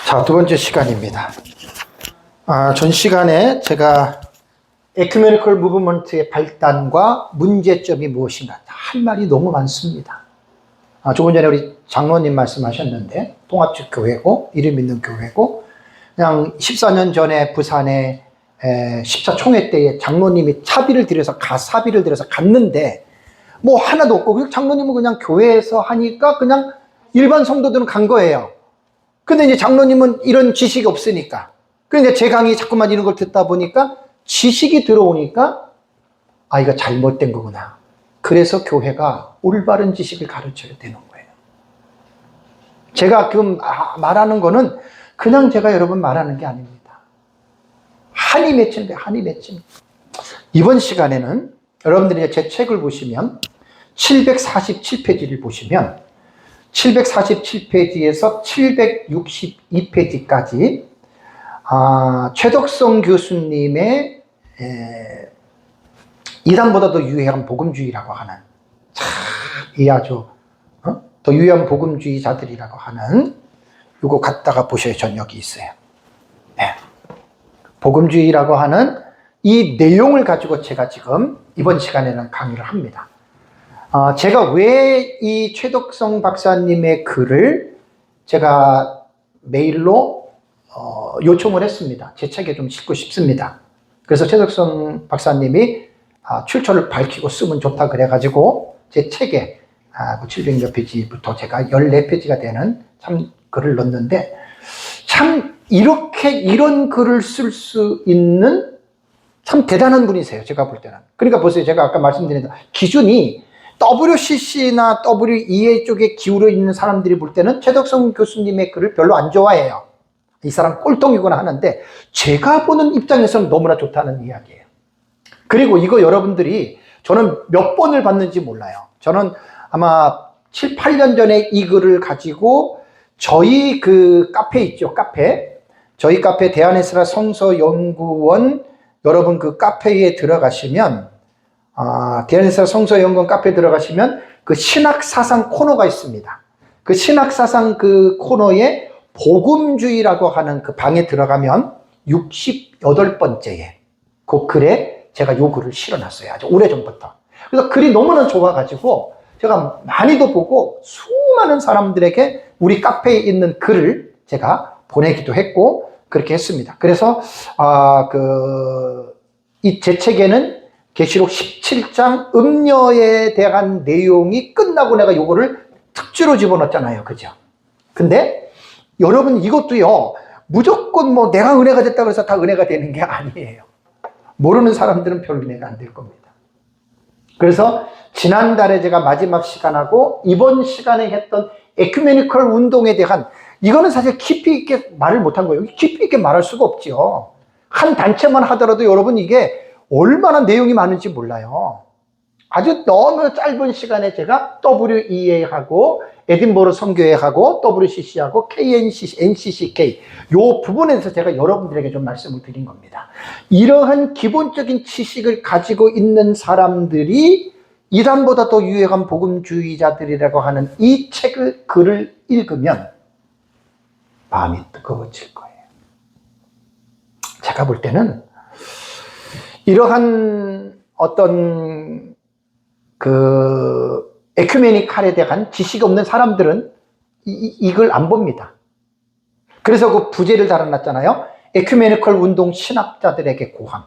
자, 두 번째 시간입니다. 전 시간에 제가 에큐메니컬 무브먼트의 발단과 문제점이 무엇인가 할 말이 너무 많습니다. 조금 전에 우리 장로님 말씀하셨는데 통합적 교회고 이름 있는 교회고 그냥 14년 전에 부산에 10차 총회 때에 장로님이 사비를 들여서 갔는데 뭐 하나도 없고 장로님은 그냥 교회에서 하니까 그냥 일반 성도들은 간 거예요. 근데 이제 장로님은 이런 지식이 없으니까. 그러니까 제 강의 자꾸만 이런 걸 듣다 보니까 지식이 들어오니까 이거 잘못된 거구나. 그래서 교회가 올바른 지식을 가르쳐야 되는 거예요. 제가 지금 말하는 거는 그냥 제가 여러분 말하는 게 아닙니다. 한이 맺힌 거예요. 한이 맺힌. 이번 시간에는 여러분들이 제 책을 보시면 747페이지를 보시면 747페이지에서 762페이지까지 최덕성 교수님의 이단보다도 유해한 복음주의라고 하는 이 아주 더 유해한 복음주의자들이라고 하는 이거 갖다가 보셔요. 전 여기 있어요. 네. 복음주의라고 하는 이 내용을 가지고 제가 지금 이번 시간에는 강의를 합니다. 제가 왜 이 최덕성 박사님의 글을 제가 메일로 요청을 했습니다. 제 책에 좀 싣고 싶습니다. 그래서 최덕성 박사님이 출처를 밝히고 쓰면 좋다 그래가지고 제 책에 700몇 페이지부터 제가 14페이지가 되는 참 글을 넣었는데 참 이런 글을 쓸 수 있는 참 대단한 분이세요. 제가 볼 때는. 그러니까 보세요. 제가 아까 말씀드린 기준이 WCC나 WEA 쪽에 기울어 있는 사람들이 볼 때는 최덕성 교수님의 글을 별로 안 좋아해요. 이 사람 꼴통이구나 하는데 제가 보는 입장에서는 너무나 좋다는 이야기예요. 그리고 이거 여러분들이 저는 몇 번을 봤는지 몰라요. 저는 아마 7, 8년 전에 이 글을 가지고 저희 그 카페 있죠. 저희 카페 대한에스라 성서연구원 여러분 그 카페에 들어가시면 대한에스라 성서연구원 카페에 들어가시면 그 신학사상 코너가 있습니다. 그 신학사상 그 코너에 복음주의라고 하는 그 방에 들어가면 68번째에 그 글에 제가 요 글을 실어놨어요. 아주 오래전부터. 그래서 글이 너무나 좋아가지고 제가 많이도 보고 수많은 사람들에게 우리 카페에 있는 글을 제가 보내기도 했고 그렇게 했습니다. 그래서 이 제 책에는 계시록 17장 음녀에 대한 내용이 끝나고 내가 요거를 특주로 집어넣었잖아요. 그죠? 근데 여러분 이것도요 무조건 뭐 내가 은혜가 됐다고 해서 다 은혜가 되는 게 아니에요. 모르는 사람들은 별 은혜가 안 될 겁니다. 그래서 지난달에 제가 마지막 시간하고 이번 시간에 했던 에큐메니컬 운동에 대한 이거는 사실 깊이 있게 말을 못한 거예요. 깊이 있게 말할 수가 없죠. 한 단체만 하더라도 여러분 이게 얼마나 내용이 많은지 몰라요. 아주 너무 짧은 시간에 제가 WEA하고 에딘버러 선교회하고 WCC하고 KNCC, NCCK 요 부분에서 제가 여러분들에게 좀 말씀을 드린 겁니다. 이러한 기본적인 지식을 가지고 있는 사람들이 이단보다 더 유해한 복음주의자들이라고 하는 이 글을 읽으면 마음이 뜨거워질 거예요. 제가 볼 때는 이러한 어떤 에큐메니칼에 대한 지식이 없는 사람들은 이걸 안 봅니다. 그래서 그 부제를 달아놨잖아요. 에큐메니컬 운동 신학자들에게 고함.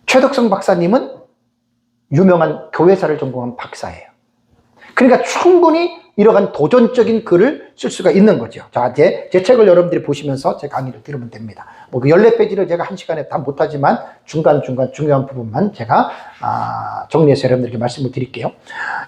최덕성 박사님은 유명한 교회사를 전공한 박사예요. 그러니까 충분히 이러한 도전적인 글을 쓸 수가 있는 거죠. 자, 이제 제 책을 여러분들이 보시면서 제 강의를 들으면 됩니다. 뭐 그 14페이지를 제가 한 시간에 다 못하지만 중간중간 중요한 부분만 제가 정리해서 여러분들에게 말씀을 드릴게요.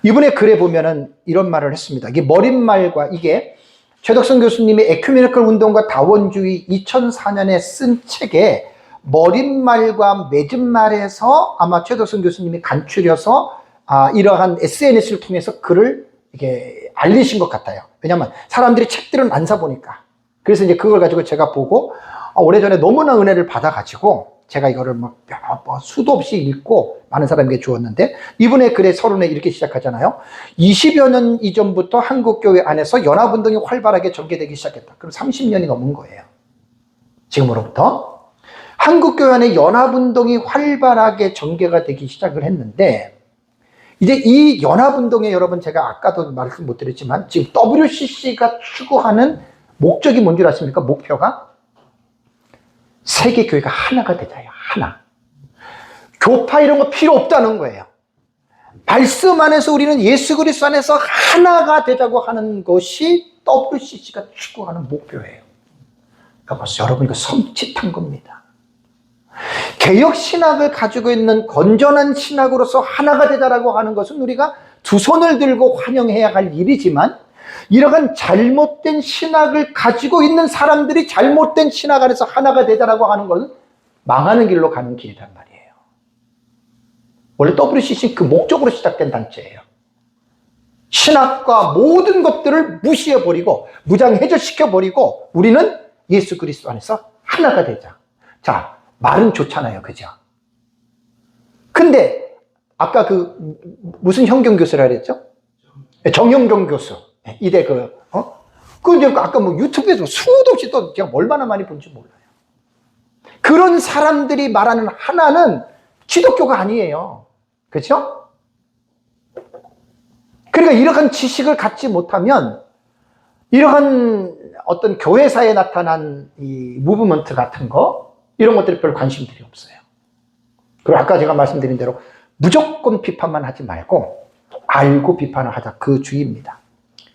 이번에 글에 보면은 이런 말을 했습니다. 이게 머릿말과 이게 최덕성 교수님의 에큐메니컬 운동과 다원주의 2004년에 쓴 책에 머릿말과 맺은말에서 아마 최덕성 교수님이 간추려서 이러한 SNS를 통해서 글을 이게 알리신 것 같아요. 왜냐하면 사람들이 책들은 안 사보니까. 그래서 이제 그걸 가지고 제가 보고 오래전에 너무나 은혜를 받아가지고 제가 이거를 수도 없이 읽고 많은 사람에게 주었는데, 이분의 글의 서론에 이렇게 시작하잖아요. 20여 년 이전부터 한국교회 안에서 연합운동이 활발하게 전개되기 시작했다. 그럼 30년이 넘은 거예요. 지금으로부터. 한국교회 안에 연합운동이 활발하게 전개가 되기 시작을 했는데, 이제 이 연합운동에 여러분, 제가 아까도 말씀 못 드렸지만 지금 WCC가 추구하는 목적이 뭔 줄 아십니까? 목표가 세계교회가 하나가 되자요. 하나. 교파 이런 거 필요 없다는 거예요. 말씀 안에서 우리는 예수 그리스도 안에서 하나가 되자고 하는 것이 WCC가 추구하는 목표예요. 그러니까 벌써 여러분, 이거 섬찟한 겁니다. 개혁신학을 가지고 있는 건전한 신학으로서 하나가 되자라고 하는 것은 우리가 두 손을 들고 환영해야 할 일이지만, 이러한 잘못된 신학을 가지고 있는 사람들이 잘못된 신학 안에서 하나가 되자라고 하는 것은 망하는 길로 가는 길이란 말이에요. 원래 WCC는 그 목적으로 시작된 단체예요. 신학과 모든 것들을 무시해버리고 무장해제시켜버리고 우리는 예수 그리스도 안에서 하나가 되자. 자, 말은 좋잖아요. 그죠? 근데 아까 무슨 현경 교수라 그랬죠? 정영경 교수. 이대 이제 아까 유튜브에서 수도 없이 또 제가 얼마나 많이 본지 몰라요. 그런 사람들이 말하는 하나는 기독교가 아니에요. 그렇죠? 그러니까 이러한 지식을 갖지 못하면 이러한 어떤 교회사에 나타난 이 무브먼트 같은 거, 이런 것들이 별 관심들이 없어요. 그리고 아까 제가 말씀드린 대로 무조건 비판만 하지 말고 알고 비판을 하자, 그 주의입니다.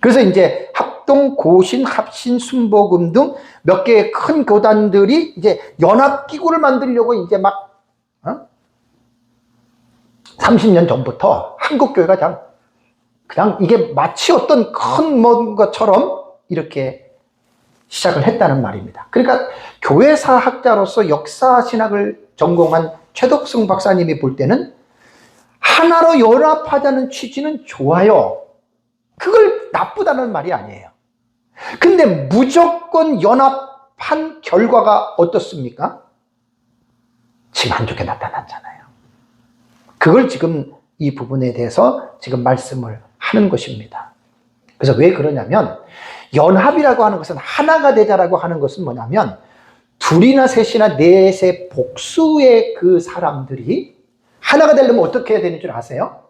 그래서 이제 합동, 고신, 합신, 순복음 등 몇 개의 큰 교단들이 이제 연합기구를 만들려고 이제 30년 전부터 한국교회가 그냥 이게 마치 어떤 큰 뭔 것처럼 이렇게 시작을 했다는 말입니다. 그러니까 교회사학자로서 역사신학을 전공한 최덕성 박사님이 볼 때는 하나로 연합하자는 취지는 좋아요. 그걸 나쁘다는 말이 아니에요. 근데 무조건 연합한 결과가 어떻습니까? 지금 안 좋게 나타났잖아요. 그걸 지금 이 부분에 대해서 지금 말씀을 하는 것입니다. 그래서 왜 그러냐면, 연합이라고 하는 것은, 하나가 되자라고 하는 것은 뭐냐면, 둘이나 셋이나 넷의 복수의 그 사람들이 하나가 되려면 어떻게 해야 되는 줄 아세요?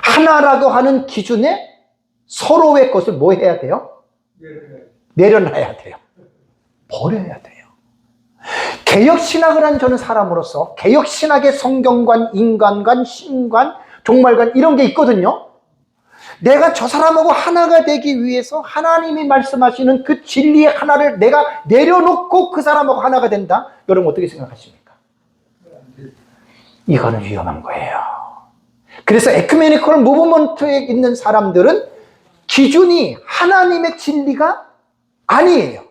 하나라고 하는 기준에 서로의 것을 뭐 해야 돼요? 내려놔야 돼요. 버려야 돼요. 개혁신학을 한 저는 사람으로서 개혁신학의 성경관, 인간관, 신관, 종말관 이런 게 있거든요. 내가 저 사람하고 하나가 되기 위해서 하나님이 말씀하시는 그 진리의 하나를 내가 내려놓고 그 사람하고 하나가 된다? 여러분 어떻게 생각하십니까? 이거는 위험한 거예요. 그래서 에큐메니컬 무브먼트에 있는 사람들은 기준이 하나님의 진리가 아니에요.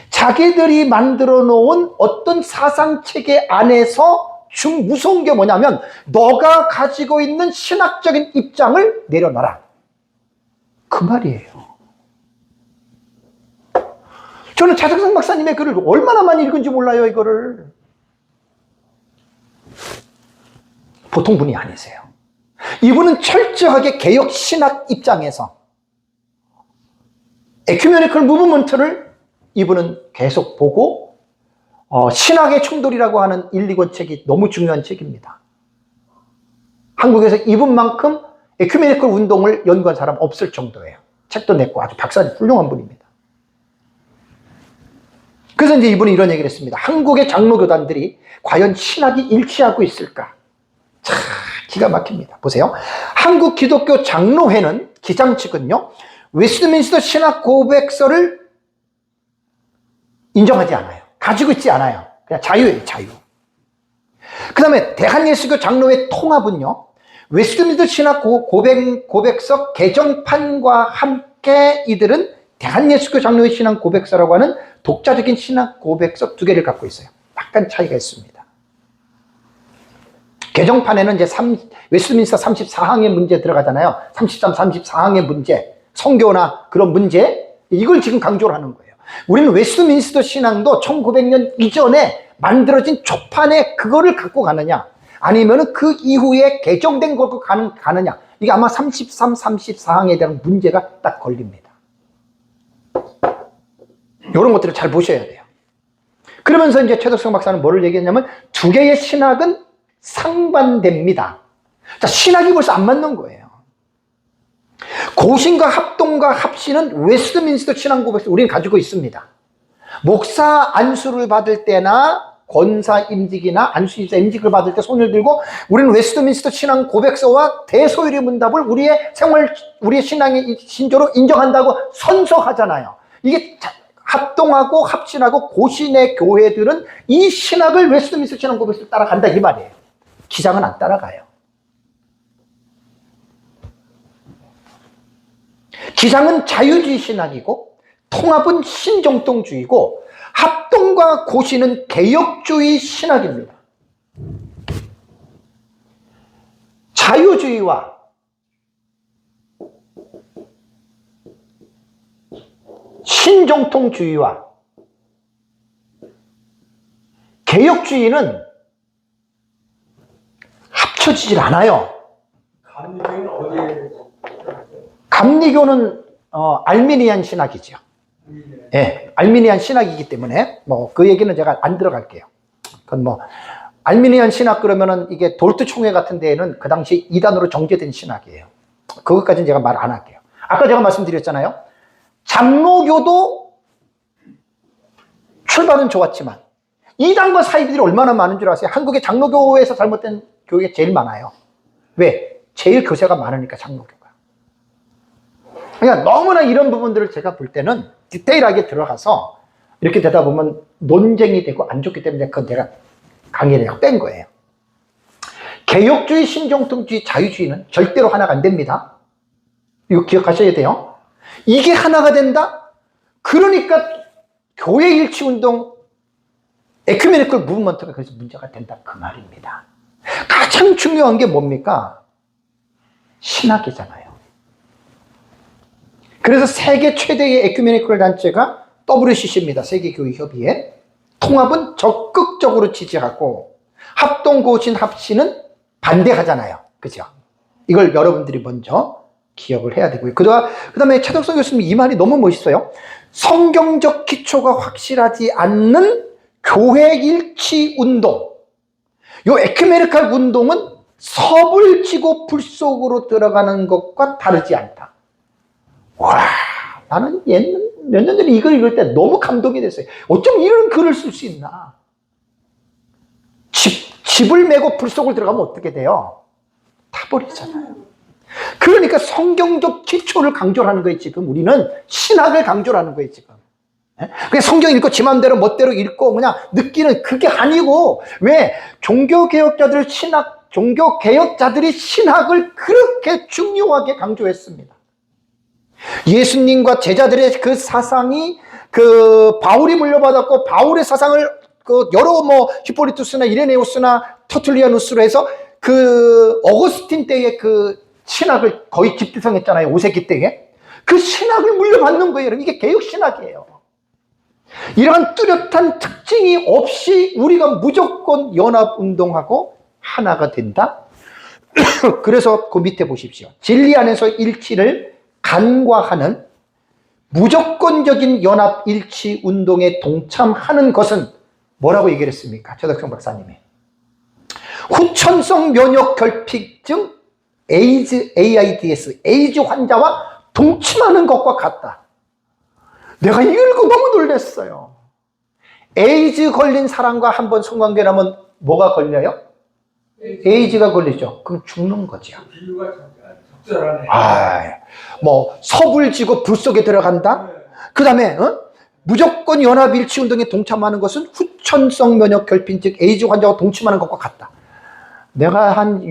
자기들이 만들어 놓은 어떤 사상체계 안에서 무서운 게 뭐냐면, 너가 가지고 있는 신학적인 입장을 내려놔라, 그 말이에요. 저는 차정성 박사님의 글을 얼마나 많이 읽은지 몰라요. 이거를 보통 분이 아니세요. 이분은 철저하게 개혁 신학 입장에서 에큐메니컬 무브먼트를 이분은 계속 보고, 신학의 충돌이라고 하는 1, 2권 책이 너무 중요한 책입니다. 한국에서 이분만큼 에큐메니컬 운동을 연구한 사람 없을 정도예요. 책도 냈고 아주 박사님 훌륭한 분입니다. 그래서 이제 이분이 이런 얘기를 했습니다. 한국의 장로교단들이 과연 신학이 일치하고 있을까? 참 기가 막힙니다. 보세요. 한국 기독교 장로회는, 기장 측은요, 웨스트민스터 신학 고백서를 인정하지 않아요. 가지고 있지 않아요. 그냥 자유예요, 자유. 그 다음에 대한예수교 장로회 통합은요, 웨스트민스터 신학 고백서 개정판과 함께 이들은 대한예수교 장로회 신학 고백서라고 하는 독자적인 신학 고백서 2개를 갖고 있어요. 약간 차이가 있습니다. 개정판에는 이제 웨스트민스터 34항의 문제 들어가잖아요. 33, 34항의 문제, 성교나 그런 문제, 이걸 지금 강조를 하는 거예요. 우리는 웨스트민스터 신앙도 1900년 이전에 만들어진 초판에 그거를 갖고 가느냐, 아니면 그 이후에 개정된 걸 갖고 가느냐, 이게 아마 33, 34항에 대한 문제가 딱 걸립니다. 이런 것들을 잘 보셔야 돼요. 그러면서 이제 최덕성 박사는 뭐를 얘기했냐면, 두 개의 신학은 상반됩니다. 자, 신학이 벌써 안 맞는 거예요. 고신과 합동과 합신은 웨스트민스터 신앙고백서 우리는 가지고 있습니다. 목사 안수를 받을 때나 권사 임직이나 안수입사 임직을 받을 때 손을 들고 우리는 웨스트민스터 신앙고백서와 대소율의 문답을 우리의 생활, 우리의 신앙의 신조로 인정한다고 선서하잖아요. 이게 합동하고 합신하고 고신의 교회들은 이 신학을 웨스트민스터 신앙고백서를 따라간다 이 말이에요. 기장은 안 따라가요. 기장은 자유주의 신학이고 통합은 신정통주의고 합동과 고신은 개혁주의 신학입니다. 자유주의와 신정통주의와 개혁주의는 합쳐지질 않아요. 감리교는 어디에? 감리교는 알미니안 신학이죠. 예, 알미니안 신학이기 때문에 뭐 그 얘기는 제가 안 들어갈게요. 그건 뭐 알미니안 신학 그러면은 이게 돌트 총회 같은 데에는 그 당시 이단으로 정제된 신학이에요. 그것까지는 제가 말 안 할게요. 아까 제가 말씀드렸잖아요. 장로교도 출발은 좋았지만 이단과 사이비들이 얼마나 많은 줄 아세요? 한국의 장로교에서 잘못된 교회가 제일 많아요. 왜? 제일 교세가 많으니까 장로교가. 그러니까 너무나 이런 부분들을 제가 볼 때는 디테일하게 들어가서 이렇게 되다 보면 논쟁이 되고 안 좋기 때문에 그건 제가 강의를 내가 뺀 거예요. 개혁주의, 신정통주의, 자유주의는 절대로 하나가 안 됩니다. 이거 기억하셔야 돼요. 이게 하나가 된다? 그러니까 교회 일치운동, 에큐메니컬 무브먼트가 그래서 문제가 된다 그 말입니다. 가장 중요한 게 뭡니까? 신학이잖아요. 그래서 세계 최대의 에큐메니컬 단체가 WCC입니다. 세계교회협의회. 통합은 적극적으로 지지하고 합동, 고신, 합신은 반대하잖아요. 그죠? 이걸 여러분들이 먼저 기억을 해야 되고요. 그 다음에 최덕성 교수님 이 말이 너무 멋있어요. 성경적 기초가 확실하지 않는 교회 일치 운동. 요 에큐메니컬 운동은 섭을 지고 불 속으로 들어가는 것과 다르지 않다. 와, 나는 몇 년 전에 이걸 읽을 때 너무 감동이 됐어요. 어쩜 이런 글을 쓸 수 있나? 집을 메고 불 속을 들어가면 어떻게 돼요? 타버리잖아요. 그러니까 성경적 기초를 강조를 하는 거예요, 지금. 우리는 신학을 강조를 하는 거예요, 지금. 그냥 성경 읽고 지 맘대로 멋대로 읽고 그냥 느끼는 그게 아니고, 왜? 종교개혁자들이 신학을 그렇게 중요하게 강조했습니다. 예수님과 제자들의 그 사상이 바울이 물려받았고 바울의 사상을 여러 히포리투스나 이레네우스나 터툴리아누스로 해서 어거스틴 때의 신학을 거의 집대성했잖아요. 5세기 때에. 그 신학을 물려받는 거예요. 이게 개혁 신학이에요. 이러한 뚜렷한 특징이 없이 우리가 무조건 연합운동하고 하나가 된다. 그래서 그 밑에 보십시오. 진리 안에서 일치를 간과하는 무조건적인 연합 일치 운동에 동참하는 것은 뭐라고 얘기를 했습니까? 최덕성 박사님이. 후천성 면역 결핍증 AIDS 환자와 동침하는 것과 같다. 내가 이걸 읽고 너무 놀랐어요. 에이즈 걸린 사람과 한번 성관계를 하면 뭐가 걸려요? 에이즈가 걸리죠. 그럼 죽는 거죠. 비유가 적절하네. 섭을 지고 불 속에 들어간다? 그 다음에, 무조건 연합일치운동에 동참하는 것은 후천성 면역 결핍증 에이즈 환자와 동침하는 것과 같다. 내가 한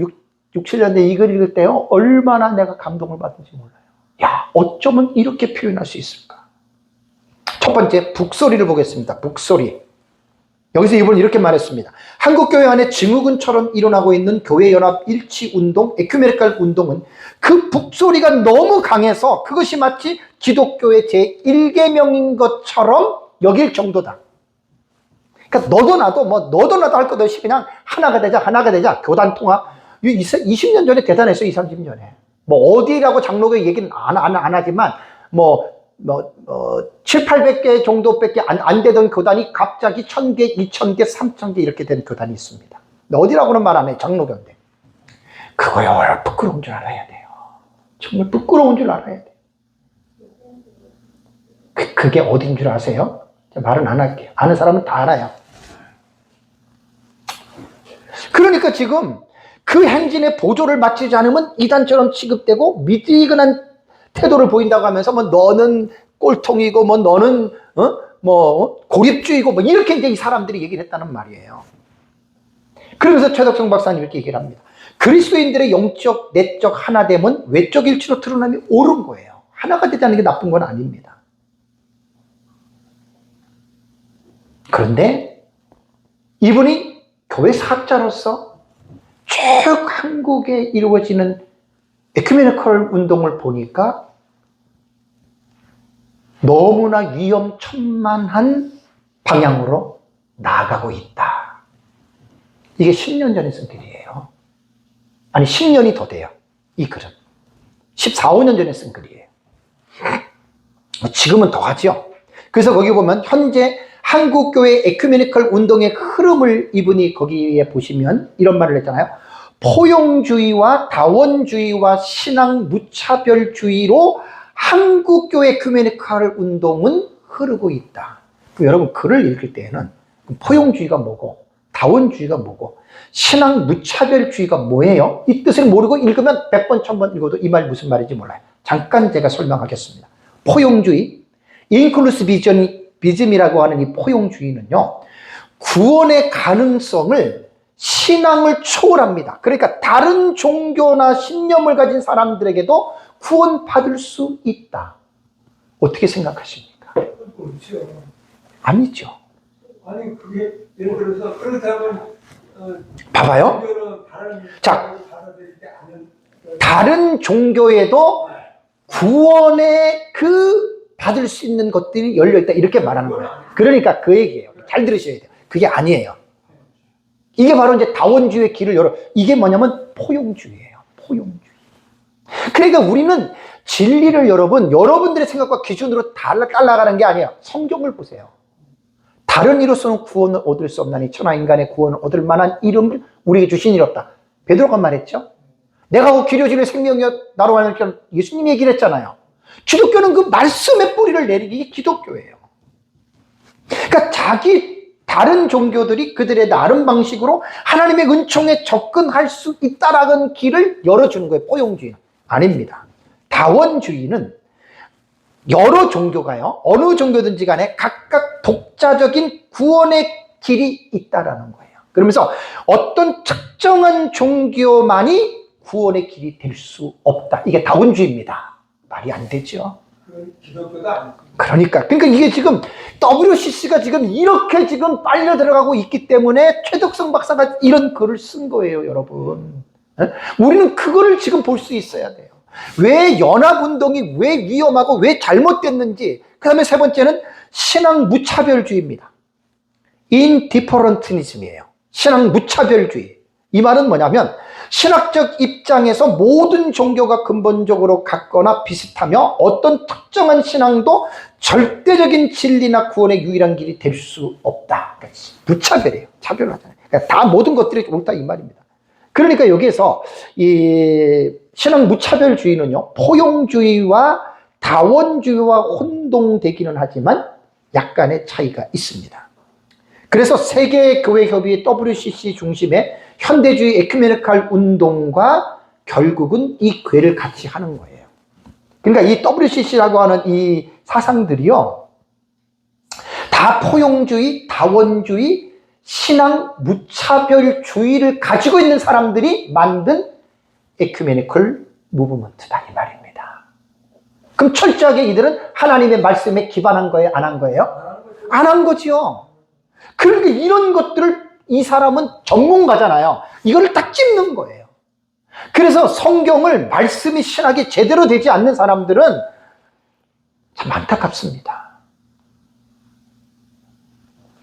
7년 대 이걸 읽을 때요, 얼마나 내가 감동을 받은지 몰라요. 야, 어쩌면 이렇게 표현할 수 있을까? 첫 번째, 북소리를 보겠습니다. 북소리. 여기서 이분은 이렇게 말했습니다. 한국교회 안에 증후군처럼 일어나고 있는 교회연합 일치운동, 에큐메니컬 운동은 그 북소리가 너무 강해서 그것이 마치 기독교의 제1계명인 것처럼 여길 정도다. 그러니까 그러니까 너도 나도 할 것 없이 그냥 하나가 되자. 교단 통합. 20년 전에 대단했어요, 20, 30년에. 뭐 어디라고 장로교 얘기는 안 하지만, 7, 800개 정도밖에 안 되던 교단이 갑자기 1000개, 2000개, 3000개 이렇게 된 교단이 있습니다. 근데 어디라고는 말 안 해요, 장로교인데. 그거요, 얼마나 부끄러운 줄 알아야 돼요. 정말 부끄러운 줄 알아야 돼요. 그게 어딘 줄 아세요? 말은 안 할게요. 아는 사람은 다 알아요. 그러니까 지금 그 행진의 보조를 맞추지 않으면 이단처럼 취급되고 미지근한 태도를 보인다고 하면서 너는 꼴통이고 너는 고립주의고 이렇게 이제 이 사람들이 얘기를 했다는 말이에요. 그러면서 최덕성 박사님 이렇게 얘기를 합니다. 그리스도인들의 영적, 내적 하나됨은 외적 일치로 드러남이 옳은 거예요. 하나가 되지 않는 게 나쁜 건 아닙니다. 그런데 이분이 교회 사학자로서 쭉 한국에 이루어지는 에큐메니컬 운동을 보니까 너무나 위험천만한 방향으로 나아가고 있다. 이게 10년 전에 쓴 글이에요. 아니 10년이 더 돼요. 이 글은 14, 15년 전에 쓴 글이에요. 지금은 더 하죠. 그래서 거기 보면 현재 한국교회 에큐메니컬 운동의 흐름을 이분이 거기에 보시면 이런 말을 했잖아요. 포용주의와 다원주의와 신앙 무차별주의로 한국교회 에큐메니컬 운동은 흐르고 있다. 여러분 글을 읽을 때에는 포용주의가 뭐고 다원주의가 뭐고 신앙 무차별주의가 뭐예요? 이 뜻을 모르고 읽으면 100번, 1000번 읽어도 이 말 무슨 말인지 몰라요. 잠깐 제가 설명하겠습니다. 포용주의, 인클루시비즘이라고 하는 이 포용주의는요, 구원의 가능성을 신앙을 초월합니다. 그러니까 다른 종교나 신념을 가진 사람들에게도 구원받을 수 있다. 어떻게 생각하십니까? 그렇죠. 아니죠. 아니 그게 예를 들어서 그렇다면 봐봐요. 자, 다른 종교에도 구원의 받을 수 있는 것들이 열려있다. 이렇게 말하는 거예요. 그러니까 그 얘기예요. 잘 들으셔야 돼요. 그게 아니에요. 이게 바로 이제 다원주의의 길을 이게 뭐냐면 포용주의예요. 포용주의. 그러니까 우리는 진리를 여러분들의 생각과 기준으로 따라가는 게 아니에요. 성경을 보세요. 다른 이로서는 구원을 얻을 수 없나니 천하 인간의 구원을 얻을 만한 이름을 우리에게 주신 일 없다. 베드로가 말했죠. 내가 길이요 진리요 생명이여 나로 말하면 예수님이 얘기를 했잖아요. 기독교는 그 말씀의 뿌리를 내리기 게 기독교예요. 그러니까 다른 종교들이 그들의 나름 방식으로 하나님의 은총에 접근할 수 있다라는 길을 열어주는 거예요. 포용주의는 아닙니다. 다원주의는 여러 종교가요, 어느 종교든지 간에 각각 독자적인 구원의 길이 있다라는 거예요. 그러면서 어떤 특정한 종교만이 구원의 길이 될 수 없다. 이게 다원주의입니다. 말이 안 되죠. 기독교도 아니고. 그러니까 이게 지금 WCC가 지금 이렇게 지금 빨려 들어가고 있기 때문에 최덕성 박사가 이런 글을 쓴 거예요, 여러분. 우리는 그거를 지금 볼 수 있어야 돼요. 왜 연합운동이 왜 위험하고 왜 잘못됐는지. 그 다음에 세 번째는 신앙 무차별주의입니다. 인디퍼런티니즘이에요. 신앙 무차별주의. 이 말은 뭐냐면 신학적 입장에서 모든 종교가 근본적으로 같거나 비슷하며 어떤 특정한 신앙도 절대적인 진리나 구원의 유일한 길이 될 수 없다. 그러니까 무차별이에요. 차별하잖아요. 그러니까 다 모든 것들이 옳다 이 말입니다. 그러니까 여기에서 이 신앙 무차별주의는요, 포용주의와 다원주의와 혼동되기는 하지만 약간의 차이가 있습니다. 그래서 세계교회협의 WCC 중심의 현대주의 에큐메니컬 운동과 결국은 이 궤를 같이 하는 거예요. 그러니까 이 WCC라고 하는 이 사상들이요, 다 포용주의, 다원주의, 신앙 무차별주의를 가지고 있는 사람들이 만든 에큐메니컬 무브먼트다 이 말입니다. 그럼 철저하게 이들은 하나님의 말씀에 기반한 거예요? 안 한 거예요? 안 한 거지요. 그러니까 이런 것들을 이 사람은 전문가잖아요. 이거를 딱 찝는 거예요. 그래서 성경을 말씀이 신학이 제대로 되지 않는 사람들은 참 안타깝습니다.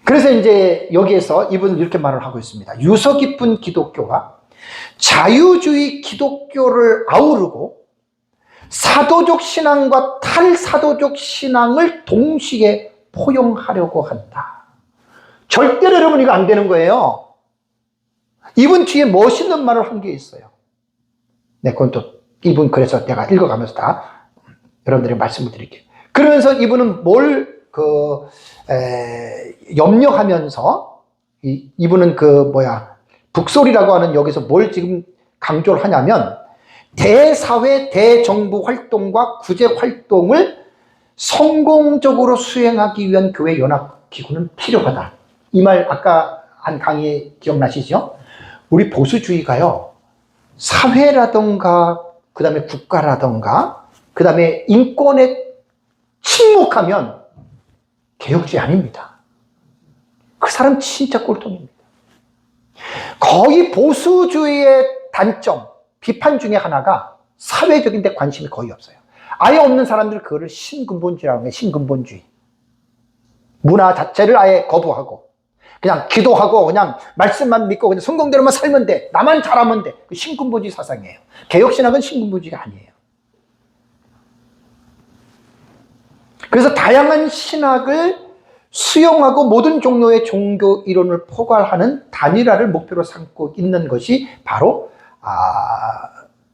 그래서 이제 여기에서 이분은 이렇게 말을 하고 있습니다. 유서 깊은 기독교가 자유주의 기독교를 아우르고 사도적 신앙과 탈사도적 신앙을 동시에 포용하려고 한다. 절대로 여러분 이거 안 되는 거예요. 이분 뒤에 멋있는 말을 한 게 있어요. 네, 그건 또 이분 그래서 내가 읽어가면서 다 여러분들에게 말씀을 드릴게요. 그러면서 이분은 뭘 염려하면서 이분은 북소리라고 하는 여기서 뭘 지금 강조를 하냐면 대사회 대정부 활동과 구제 활동을 성공적으로 수행하기 위한 교회 연합기구는 필요하다. 이 말 아까 한 강의 기억나시죠? 우리 보수주의가요, 사회라던가 그 다음에 국가라던가 그 다음에 인권에 침묵하면 개혁주의 아닙니다. 그 사람 진짜 꼴통입니다. 거의 보수주의의 단점, 비판 중에 하나가 사회적인 데 관심이 거의 없어요. 아예 없는 사람들 그거를 신근본주의라고 해요. 신근본주의. 문화 자체를 아예 거부하고 그냥 기도하고 그냥 말씀만 믿고 그냥 성공대로만 살면 돼. 나만 잘하면 돼. 그 신근본주의 사상이에요. 개혁신학은 신근본주의가 아니에요. 그래서 다양한 신학을 수용하고 모든 종류의 종교 이론을 포괄하는 단일화를 목표로 삼고 있는 것이 바로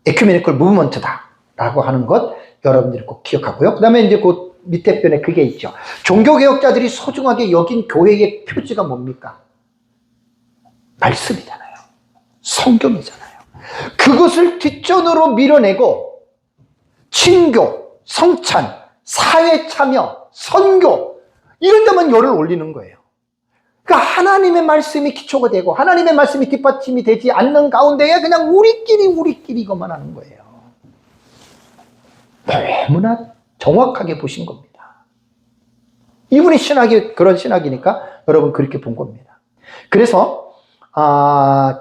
에큐메니컬 무브먼트다라고 하는 것 여러분들이 꼭 기억하고요. 그 다음에 이제 그 밑에 편에 그게 있죠. 종교개혁자들이 소중하게 여긴 교회의 표지가 뭡니까? 말씀이잖아요. 성경이잖아요. 그것을 뒷전으로 밀어내고 친교, 성찬, 사회참여, 선교 이런 데만 열을 올리는 거예요. 그러니까 하나님의 말씀이 기초가 되고 하나님의 말씀이 뒷받침이 되지 않는 가운데에 그냥 우리끼리 이것만 하는 거예요. 너무나 정확하게 보신 겁니다. 이분의 신학이 그런 신학이니까 여러분 그렇게 본 겁니다. 그래서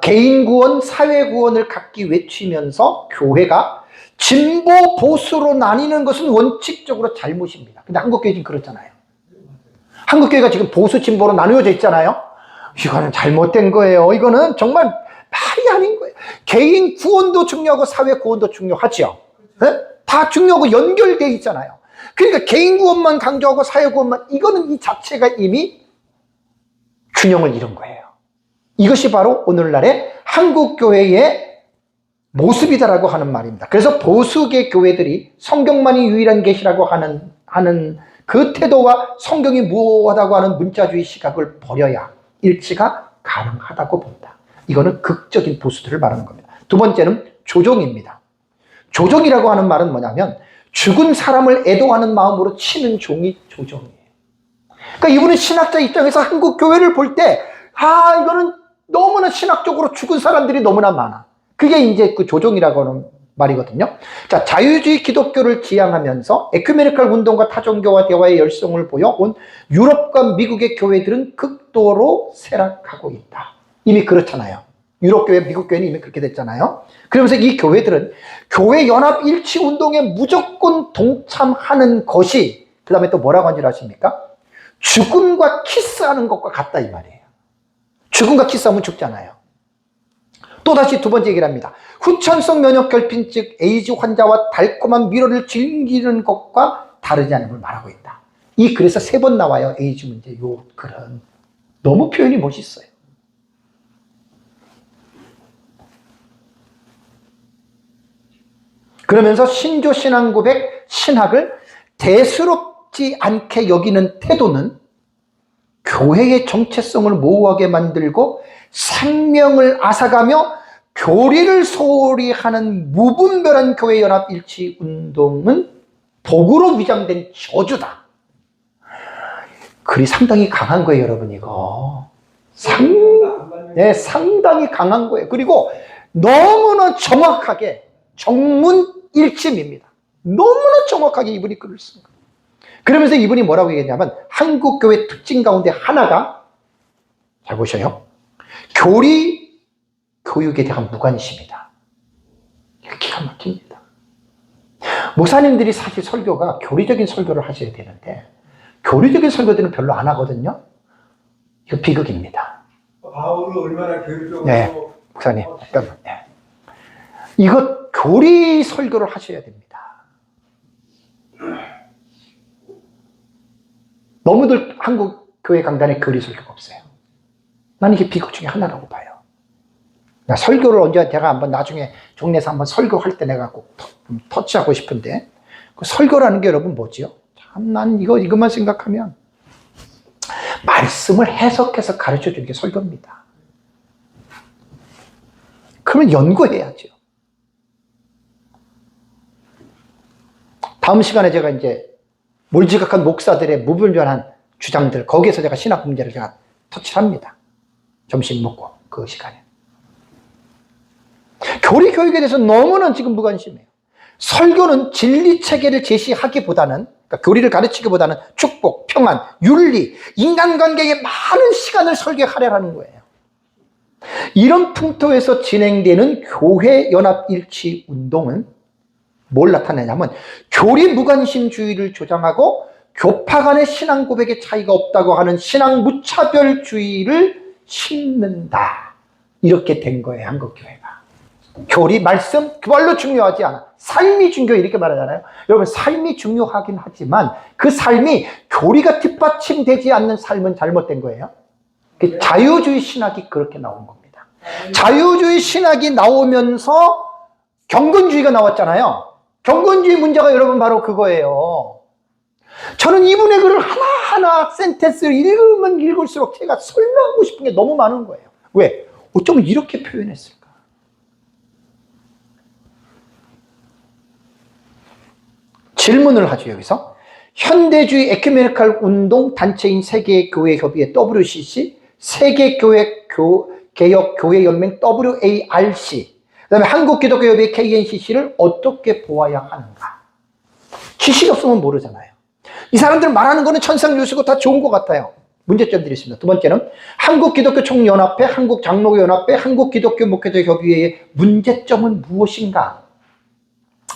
개인 구원, 사회 구원을 각기 외치면서 교회가 진보, 보수로 나뉘는 것은 원칙적으로 잘못입니다. 근데 한국교회 지금 그렇잖아요. 한국교회가 지금 보수, 진보로 나누어져 있잖아요. 이거는 잘못된 거예요. 이거는 정말 말이 아닌 거예요. 개인 구원도 중요하고 사회 구원도 중요하죠. 네? 다 중요하고 연결되어 있잖아요. 그러니까 개인 구원만 강조하고 사회 구원만, 이거는 이 자체가 이미 균형을 잃은 거예요. 이것이 바로 오늘날의 한국교회의 모습이다라고 하는 말입니다. 그래서 보수계 교회들이 성경만이 유일한 계시라고 하는 그 태도와 성경이 무엇하다고 하는 문자주의 시각을 버려야 일치가 가능하다고 본다. 이거는 극적인 보수들을 말하는 겁니다. 두 번째는 조종입니다. 조종이라고 하는 말은 뭐냐면 죽은 사람을 애도하는 마음으로 치는 종이 조종이에요. 그러니까 이분은 신학자 입장에서 한국 교회를 볼 때 이거는 너무나 신학적으로 죽은 사람들이 너무나 많아. 그게 이제 그 조종이라고 하는 말이거든요. 자, 자유주의 기독교를 지향하면서 에큐메니컬 운동과 타종교와 대화의 열성을 보여온 유럽과 미국의 교회들은 극도로 쇠락하고 있다. 이미 그렇잖아요. 유럽 교회, 미국 교회는 이미 그렇게 됐잖아요. 그러면서 이 교회들은 교회 연합 일치 운동에 무조건 동참하는 것이, 그 다음에 또 뭐라고 하는지 아십니까? 죽음과 키스하는 것과 같다 이 말이에요. 죽음과 키스하면 죽잖아요. 또다시 두 번째 얘기를 합니다. 후천성 면역결핍 즉 에이즈 환자와 달콤한 위로를 즐기는 것과 다르지 않은 걸 말하고 있다. 이 글에서 3번 나와요. 에이즈 문제. 요 글은 너무 표현이 멋있어요. 그러면서 신조 신앙 고백 신학을 대수롭지 않게 여기는 태도는 교회의 정체성을 모호하게 만들고 생명을 앗아가며 교리를 소홀히 하는 무분별한 교회 연합 일치 운동은 복으로 위장된 저주다. 글이 상당히 강한 거예요, 여러분. 이거 상당히 강한 거예요. 그리고 너무나 정확하게 정문일침입니다. 너무나 정확하게 이분이 글을 쓴 거예요. 그러면서 이분이 뭐라고 얘기했냐면 한국교회 특징 가운데 하나가, 잘 보셔요, 교리 교육에 대한 무관심이다. 이거 기가 막힙니다. 목사님들이 사실 설교가 교리적인 설교를 하셔야 되는데 교리적인 설교들은 별로 안 하거든요. 이거 비극입니다. 바울을 얼마나 교육적으로 네, 목사님. 잠깐만. 네. 이거 교리 설교를 하셔야 됩니다. 너무들 한국 교회 강단에 교리 설교가 없어요. 나는 이게 비극 중에 하나라고 봐요. 설교를 언제 제가 한번 나중에 종례에서 한번 설교할 때 내가 꼭 터치하고 싶은데, 그 설교라는 게 여러분 뭐지요? 참, 난 이것만 생각하면 말씀을 해석해서 가르쳐 주는 게 설교입니다. 그러면 연구해야죠. 다음 시간에 제가 이제 몰지각한 목사들의 무분별한 주장들, 거기에서 제가 신학 문제를 제가 터치를 합니다. 점심 먹고 그 시간에. 교리 교육에 대해서 너무나 지금 무관심해요. 설교는 진리 체계를 제시하기보다는, 그러니까 교리를 가르치기보다는 축복, 평안, 윤리, 인간관계에 많은 시간을 설교에 할애하는 거예요. 이런 풍토에서 진행되는 교회 연합일치 운동은 뭘 나타내냐면 교리 무관심주의를 조장하고 교파 간의 신앙 고백의 차이가 없다고 하는 신앙 무차별주의를 심는다. 이렇게 된 거예요, 한국교회가. 교리, 말씀, 그걸로 중요하지 않아. 삶이 중요해, 이렇게 말하잖아요. 여러분, 삶이 중요하긴 하지만 그 삶이 교리가 뒷받침되지 않는 삶은 잘못된 거예요. 자유주의 신학이 그렇게 나온 겁니다. 자유주의 신학이 나오면서 경건주의가 나왔잖아요. 경건주의 문제가 여러분 바로 그거예요. 저는 이분의 글을 하나하나 센텐스를 읽으면 읽을수록 제가 설명하고 싶은 게 너무 많은 거예요. 왜? 어쩌면 이렇게 표현했을까? 질문을 하죠, 여기서. 현대주의 에큐메니칼 운동 단체인 세계교회협의회 WCC, 세계개혁교회연맹 WARC, 그 다음에 한국기독교협의회 KNCC를 어떻게 보아야 하는가? 지식이 없으면 모르잖아요. 이 사람들 말하는 거는 천상유수고 다 좋은 것 같아요. 문제점들이 있습니다. 두 번째는 한국기독교총연합회, 한국장로교연합회, 한국기독교목회자협의회의 문제점은 무엇인가?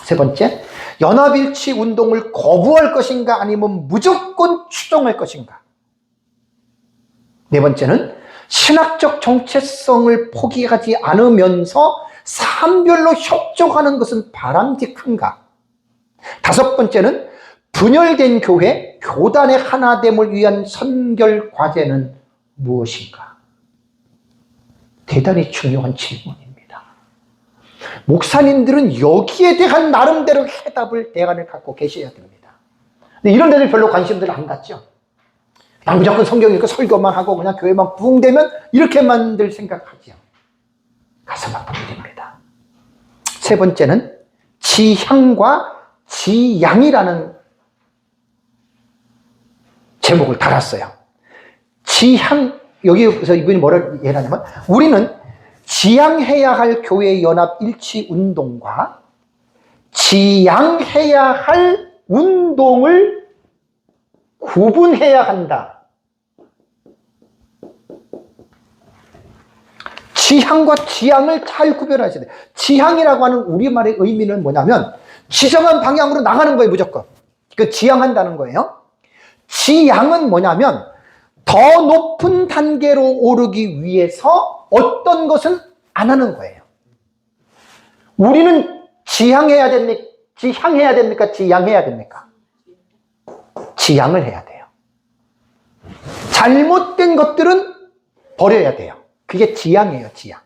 세 번째, 연합일치 운동을 거부할 것인가 아니면 무조건 추종할 것인가? 네 번째는 신학적 정체성을 포기하지 않으면서 사안별로 협조하는 것은 바람직한가? 다섯 번째는 분열된 교회, 교단의 하나됨을 위한 선결 과제는 무엇인가? 대단히 중요한 질문입니다. 목사님들은 여기에 대한 나름대로 해답을, 대안을 갖고 계셔야 됩니다. 근데 이런 데는 별로 관심들 안 갖죠. 난 무조건 성경 읽고 설교만 하고 그냥 교회만 부흥되면 이렇게만들 생각하죠. 가슴 아픈 일입니다. 세 번째는 지향과 지양이라는 제목을 달았어요. 지향, 여기서 이분이 뭐라고 얘기하냐면 우리는 지향해야 할 교회 연합 일치 운동과 지양해야 할 운동을 구분해야 한다. 지향과 지향을 잘 구별하셔야 돼요. 지향이라고 하는 우리말의 의미는 뭐냐면 지정한 방향으로 나가는 거예요, 무조건. 그 지향한다는 거예요. 지향은 뭐냐면 더 높은 단계로 오르기 위해서 어떤 것은 안 하는 거예요. 우리는 지향해야 됩니까? 지향해야 됩니까? 지양해야 됩니까? 지양을 해야 돼요. 잘못된 것들은 버려야 돼요. 그게 지향이에요, 지향.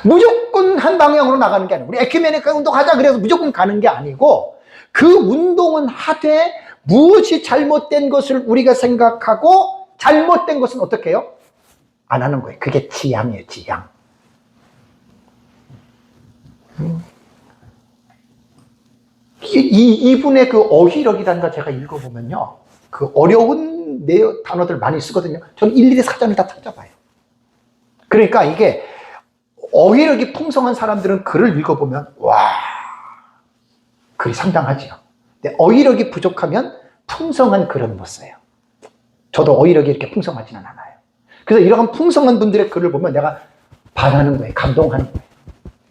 무조건 한 방향으로 나가는 게 아니고, 우리 에큐메니칼 운동 하자 그래서 무조건 가는 게 아니고, 그 운동은 하되 무엇이 잘못된 것을 우리가 생각하고 잘못된 것은 어떻게 해요? 안 하는 거예요. 그게 지향이에요, 지향. 이분의 그 어휘력이라는 거 제가 읽어보면요. 그 어려운 단어들 많이 쓰거든요. 저는 일일이 사전을 다 찾아봐요. 그러니까 이게 어휘력이 풍성한 사람들은 글을 읽어보면 와, 글이 상당하지요. 근데 어휘력이 부족하면 풍성한 글은 못 써요. 저도 어휘력이 이렇게 풍성하지는 않아요. 그래서 이러한 풍성한 분들의 글을 보면 내가 반하는 거예요. 감동하는 거예요.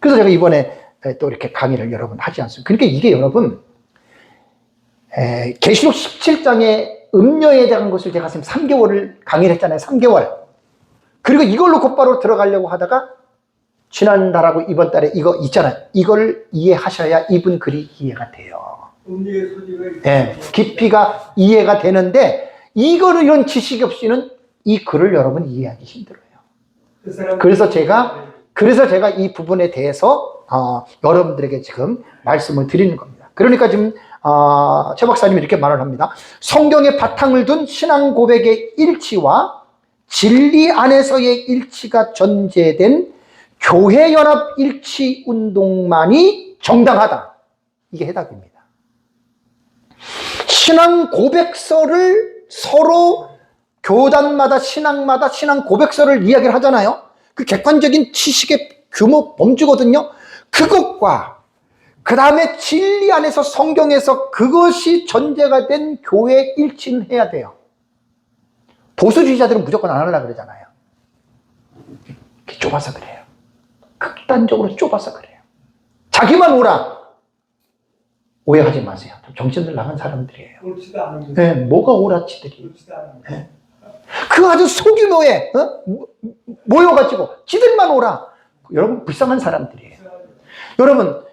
그래서 제가 이번에 또 이렇게 강의를 여러 번 하지 않습니까? 그러니까 이게 여러분 계시록 17장에 음료에 대한 것을 제가 지금 3개월을 강의를 했잖아요. 3개월. 그리고 이걸로 곧바로 들어가려고 하다가 지난달하고 이번 달에 이거 있잖아요. 이걸 이해하셔야 이분 글이 이해가 돼요. 음료의 소지가 네, 깊이가 이해가 되는데 이거를 이런 지식이 없이는 이 글을 여러분 이해하기 힘들어요. 그래서 제가 이 부분에 대해서 여러분들에게 지금 말씀을 드리는 겁니다. 그러니까 지금 최 박사님이 이렇게 말을 합니다. 성경에 바탕을 둔 신앙 고백의 일치와 진리 안에서의 일치가 전제된 교회 연합 일치 운동만이 정당하다. 이게 해답입니다. 신앙 고백서를 서로 교단마다 신앙마다 신앙 고백서를 이야기를 하잖아요. 그 객관적인 지식의 규모 범주거든요. 그것과 그 다음에 진리 안에서 성경에서 그것이 전제가 된 교회 일치는 해야 돼요. 보수주의자들은 무조건 안 하려고 그러잖아요. 좁아서 그래요. 극단적으로 좁아서 그래요. 자기만 오라. 오해하지 마세요. 정신들 나간 사람들이에요. 옳지도 않은 네, 뭐가 오라치들이. 옳지도 않은 네. 그 아주 소규모에 모여가지고 지들만 오라. 여러분 불쌍한 사람들이에요. 여러분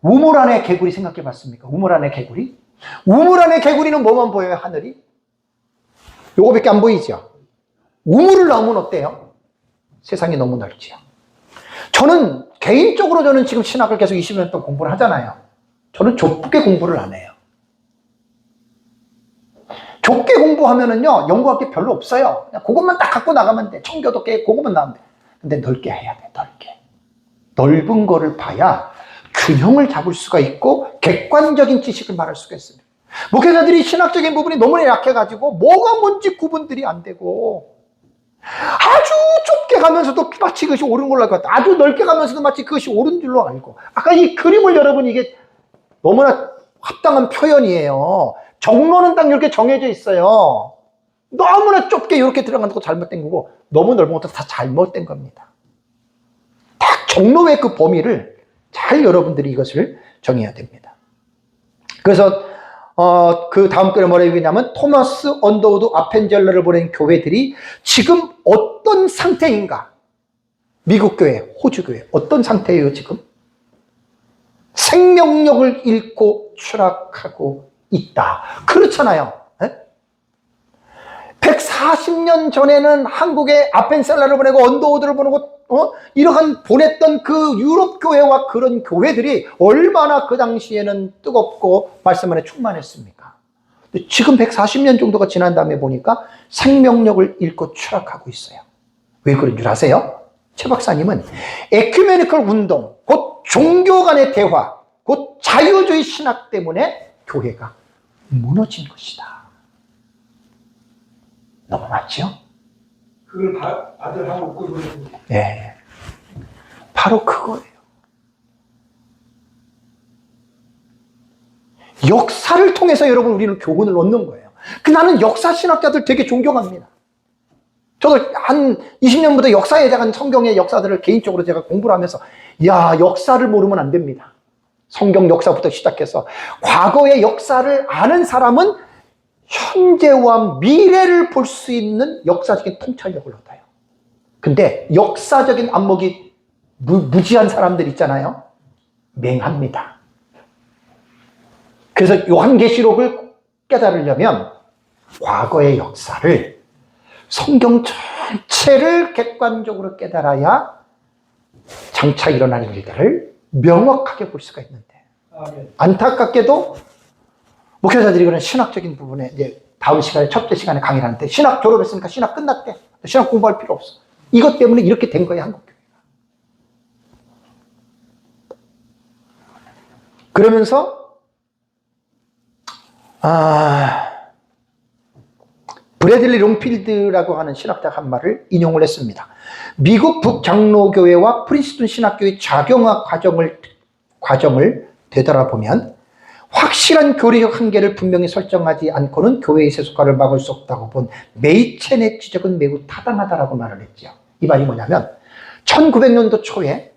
우물 안에 개구리 생각해 봤습니까? 우물 안에 개구리? 우물 안에 개구리는 뭐만 보여요? 하늘이? 요거밖에 안 보이죠? 우물을 나오면 어때요? 세상이 너무 넓지요. 저는 개인적으로 저는 지금 신학을 계속 20년 동안 공부를 하잖아요. 저는 좁게 공부를 안 해요. 좁게 공부하면은요, 연구할 게 별로 없어요. 그냥 그것만 딱 갖고 나가면 돼. 청교도 꽤 그것만 나오면 돼. 근데 넓게 해야 돼, 넓게. 넓은 거를 봐야 균형을 잡을 수가 있고 객관적인 지식을 말할 수가 있습니다. 목회자들이 신학적인 부분이 너무 약해가지고 뭐가 뭔지 구분들이 안 되고 아주 좁게 가면서도 마치 그것이 옳은 걸로 알고 아주 넓게 가면서도 마치 그것이 옳은 줄로 알고 아까 이 그림을 여러분 이게 너무나 합당한 표현이에요. 정로는 딱 이렇게 정해져 있어요. 너무나 좁게 이렇게 들어가는 것도 잘못된 거고 너무 넓은 것도 다 잘못된 겁니다. 딱 정로의 그 범위를 잘 여러분들이 이것을 정해야 됩니다. 그래서 그 다음 글에 뭐라고 얘기냐면 토마스 언더우드 아펜젤러를 보낸 교회들이 지금 어떤 상태인가? 미국 교회, 호주 교회 어떤 상태예요 지금? 생명력을 잃고 추락하고 있다. 그렇잖아요. 140년 전에는 한국에 아펜셀러를 보내고 언더우드를 보내고 이러한 보냈던 그 유럽 교회와 그런 교회들이 얼마나 그 당시에는 뜨겁고 말씀 안에 충만했습니까? 근데 지금 140년 정도가 지난 다음에 보니까 생명력을 잃고 추락하고 있어요. 왜 그런 줄 아세요? 최 박사님은 에큐메니컬 운동, 곧 종교 간의 대화, 곧 자유주의 신학 때문에 교회가 무너진 것이다. 너무 맞죠? 그걸 아들하고 꿀을 예, 바로 그거예요. 역사를 통해서 여러분 우리는 교훈을 얻는 거예요. 나는 역사 신학자들 되게 존경합니다. 저도 한 20년부터 역사에 대한 성경의 역사들을 개인적으로 제가 공부를 하면서 야, 역사를 모르면 안 됩니다. 성경 역사부터 시작해서 과거의 역사를 아는 사람은 현재와 미래를 볼 수 있는 역사적인 통찰력을 얻어요. 근데 역사적인 안목이 무지한 사람들 있잖아요. 맹합니다. 그래서 요한계시록을 깨달으려면 과거의 역사를 성경 전체를 객관적으로 깨달아야 장차 일어나는 일들을 명확하게 볼 수가 있는데 안타깝게도 목회자들이 그런 신학적인 부분에 이제 다음 시간에 첫째 시간에 강의를 하는데 신학 졸업했으니까 신학 끝났대. 신학 공부할 필요 없어. 이것 때문에 이렇게 된 거예요, 한국교회가. 그러면서 브래들리 롱필드라고 하는 신학자가 한 말을 인용을 했습니다. 미국 북장로교회와 프린스턴 신학교의 작용화 과정을 되돌아보면 확실한 교리적 한계를 분명히 설정하지 않고는 교회의 세속화를 막을 수 없다고 본 메이첸의 지적은 매우 타당하다라고 말을 했죠. 이 말이 뭐냐면 1900년도 초에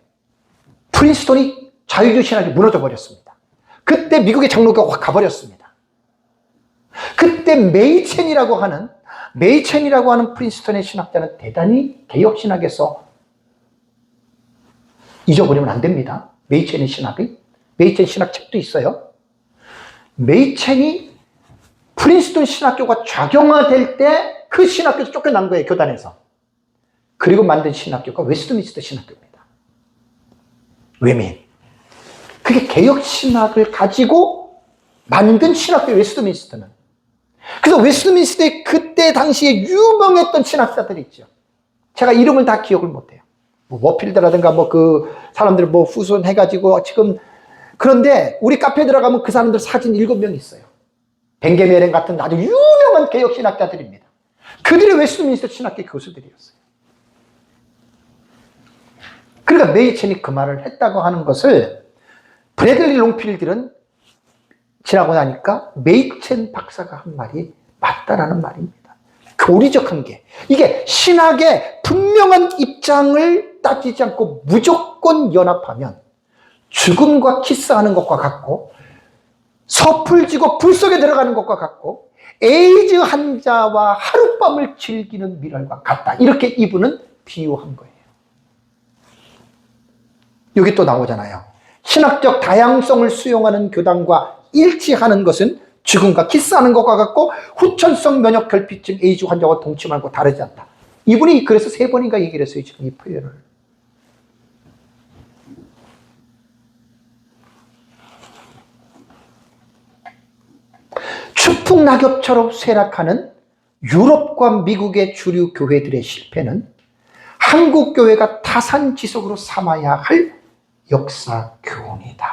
프린스턴이 자유주의 신학이 무너져 버렸습니다. 그때 미국의 장로교가 확 가버렸습니다. 그때 메이첸이라고 하는 프린스턴의 신학자는 대단히 개혁신학에서 잊어버리면 안 됩니다. 메이첸의 신학이. 메이첸 신학책도 있어요. 메이첸이 프린스턴 신학교가 좌경화될 때 그 신학교에서 쫓겨난 거예요, 교단에서. 그리고 만든 신학교가 웨스트민스터 신학교입니다. 외민. 그게 개혁신학을 가지고 만든 신학교예요, 웨스트민스터는. 그래서 웨스트민스터에 그때 당시에 유명했던 신학자들이 있죠. 제가 이름을 다 기억을 못해요. 뭐 워필드라든가 뭐 그 사람들 뭐 후손해가지고 지금. 그런데 우리 카페에 들어가면 그 사람들 사진 7명 있어요. 벤게메렌 같은 아주 유명한 개혁신학자들입니다. 그들이 웨스트민스터 신학교 교수들이었어요. 그러니까 메이첸이 그 말을 했다고 하는 것을 브래들리 롱필드는 지나고 나니까 메이첸 박사가 한 말이 맞다라는 말입니다. 교리적 한계. 이게 신학의 분명한 입장을 따지지 않고 무조건 연합하면 죽음과 키스하는 것과 같고, 섣을 지고 불 속에 들어가는 것과 같고, 에이즈 환자와 하룻밤을 즐기는 미랄과 같다. 이렇게 이분은 비유한 거예요. 여기 또 나오잖아요. 신학적 다양성을 수용하는 교단과 일치하는 것은 죽음과 키스하는 것과 같고, 후천성 면역 결핍증 에이즈 환자와 동침하고 다르지 않다. 이분이 그래서 3번인가 얘기를 했어요, 지금 이 표현을. 추풍낙엽처럼 쇠락하는 유럽과 미국의 주류 교회들의 실패는 한국 교회가 타산지석으로 삼아야 할 역사 교훈이다.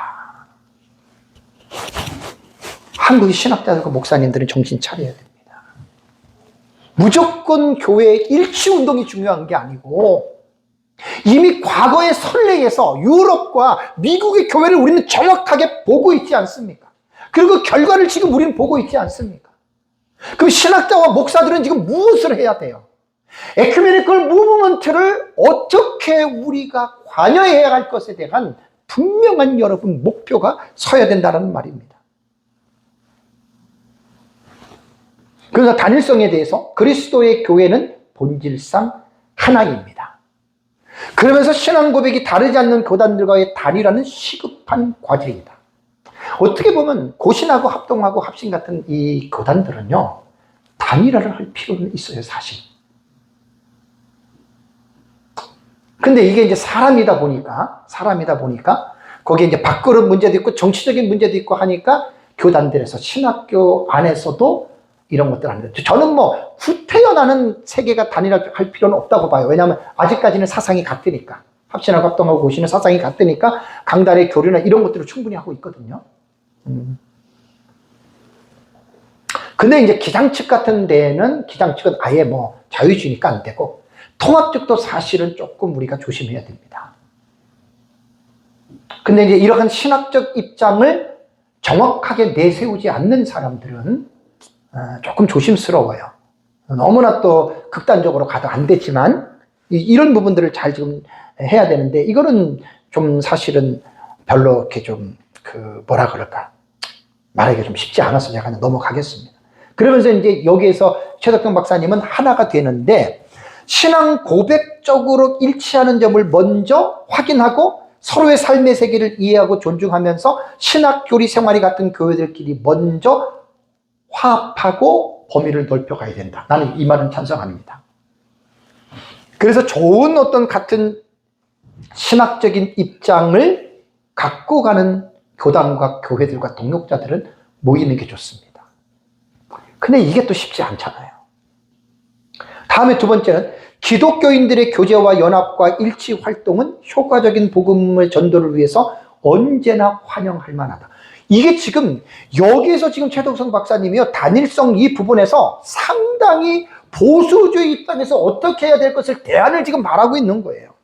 한국의 신학자들과 목사님들은 정신 차려야 됩니다. 무조건 교회의 일치운동이 중요한 게 아니고, 이미 과거의 선례에서 유럽과 미국의 교회를 우리는 정확하게 보고 있지 않습니까? 그리고 그 결과를 지금 우리는 보고 있지 않습니까? 그럼 신학자와 목사들은 지금 무엇을 해야 돼요? 에큐메니컬 무브먼트를 어떻게 우리가 관여해야 할 것에 대한 분명한 여러분 목표가 서야 된다는 말입니다. 그래서 단일성에 대해서 그리스도의 교회는 본질상 하나입니다. 그러면서 신앙 고백이 다르지 않는 교단들과의 단일화는 시급한 과제이다. 어떻게 보면 고신하고 합동하고 합신 같은 이 교단들은요, 단일화를 할 필요는 있어요, 사실. 근데 이게 이제 사람이다 보니까 거기에 이제 밥그릇 문제도 있고 정치적인 문제도 있고 하니까 교단들에서 신학교 안에서도 이런 것들 안 돼요. 저는 뭐 후퇴연하는 세계가 단일화할 필요는 없다고 봐요. 왜냐하면 아직까지는 사상이 같으니까. 합신하고 합동하고 고신은 사상이 같으니까 강단의 교류나 이런 것들을 충분히 하고 있거든요. 근데 이제 기장 측 같은 데는 기장 측은 아예 뭐 자유주의니까 안 되고, 통합 측도 사실은 조금 우리가 조심해야 됩니다. 근데 이제 이러한 신학적 입장을 정확하게 내세우지 않는 사람들은 조금 조심스러워요. 너무나 또 극단적으로 가도 안 되지만 이런 부분들을 잘 지금 해야 되는데, 이거는 좀 사실은 별로 이렇게 좀 뭐라 그럴까, 말하기가 좀 쉽지 않아서 제가 넘어가겠습니다. 그러면서 이제 여기에서 최덕경 박사님은 하나가 되는데, 신앙 고백적으로 일치하는 점을 먼저 확인하고 서로의 삶의 세계를 이해하고 존중하면서 신학 교리 생활이 같은 교회들끼리 먼저 화합하고 범위를 넓혀가야 된다. 나는 이 말은 찬성합니다. 그래서 좋은 어떤 같은 신학적인 입장을 갖고 가는 교단과 교회들과 동역자들은 모이는 게 좋습니다. 근데 이게 또 쉽지 않잖아요. 다음에 2번째는 기독교인들의 교제와 연합과 일치 활동은 효과적인 복음의 전도를 위해서 언제나 환영할 만하다. 이게 지금 여기에서 지금 최덕성 박사님이요, 단일성 이 부분에서 상당히 보수주의 입장에서 어떻게 해야 될 것을 대안을 지금 말하고 있는 거예요.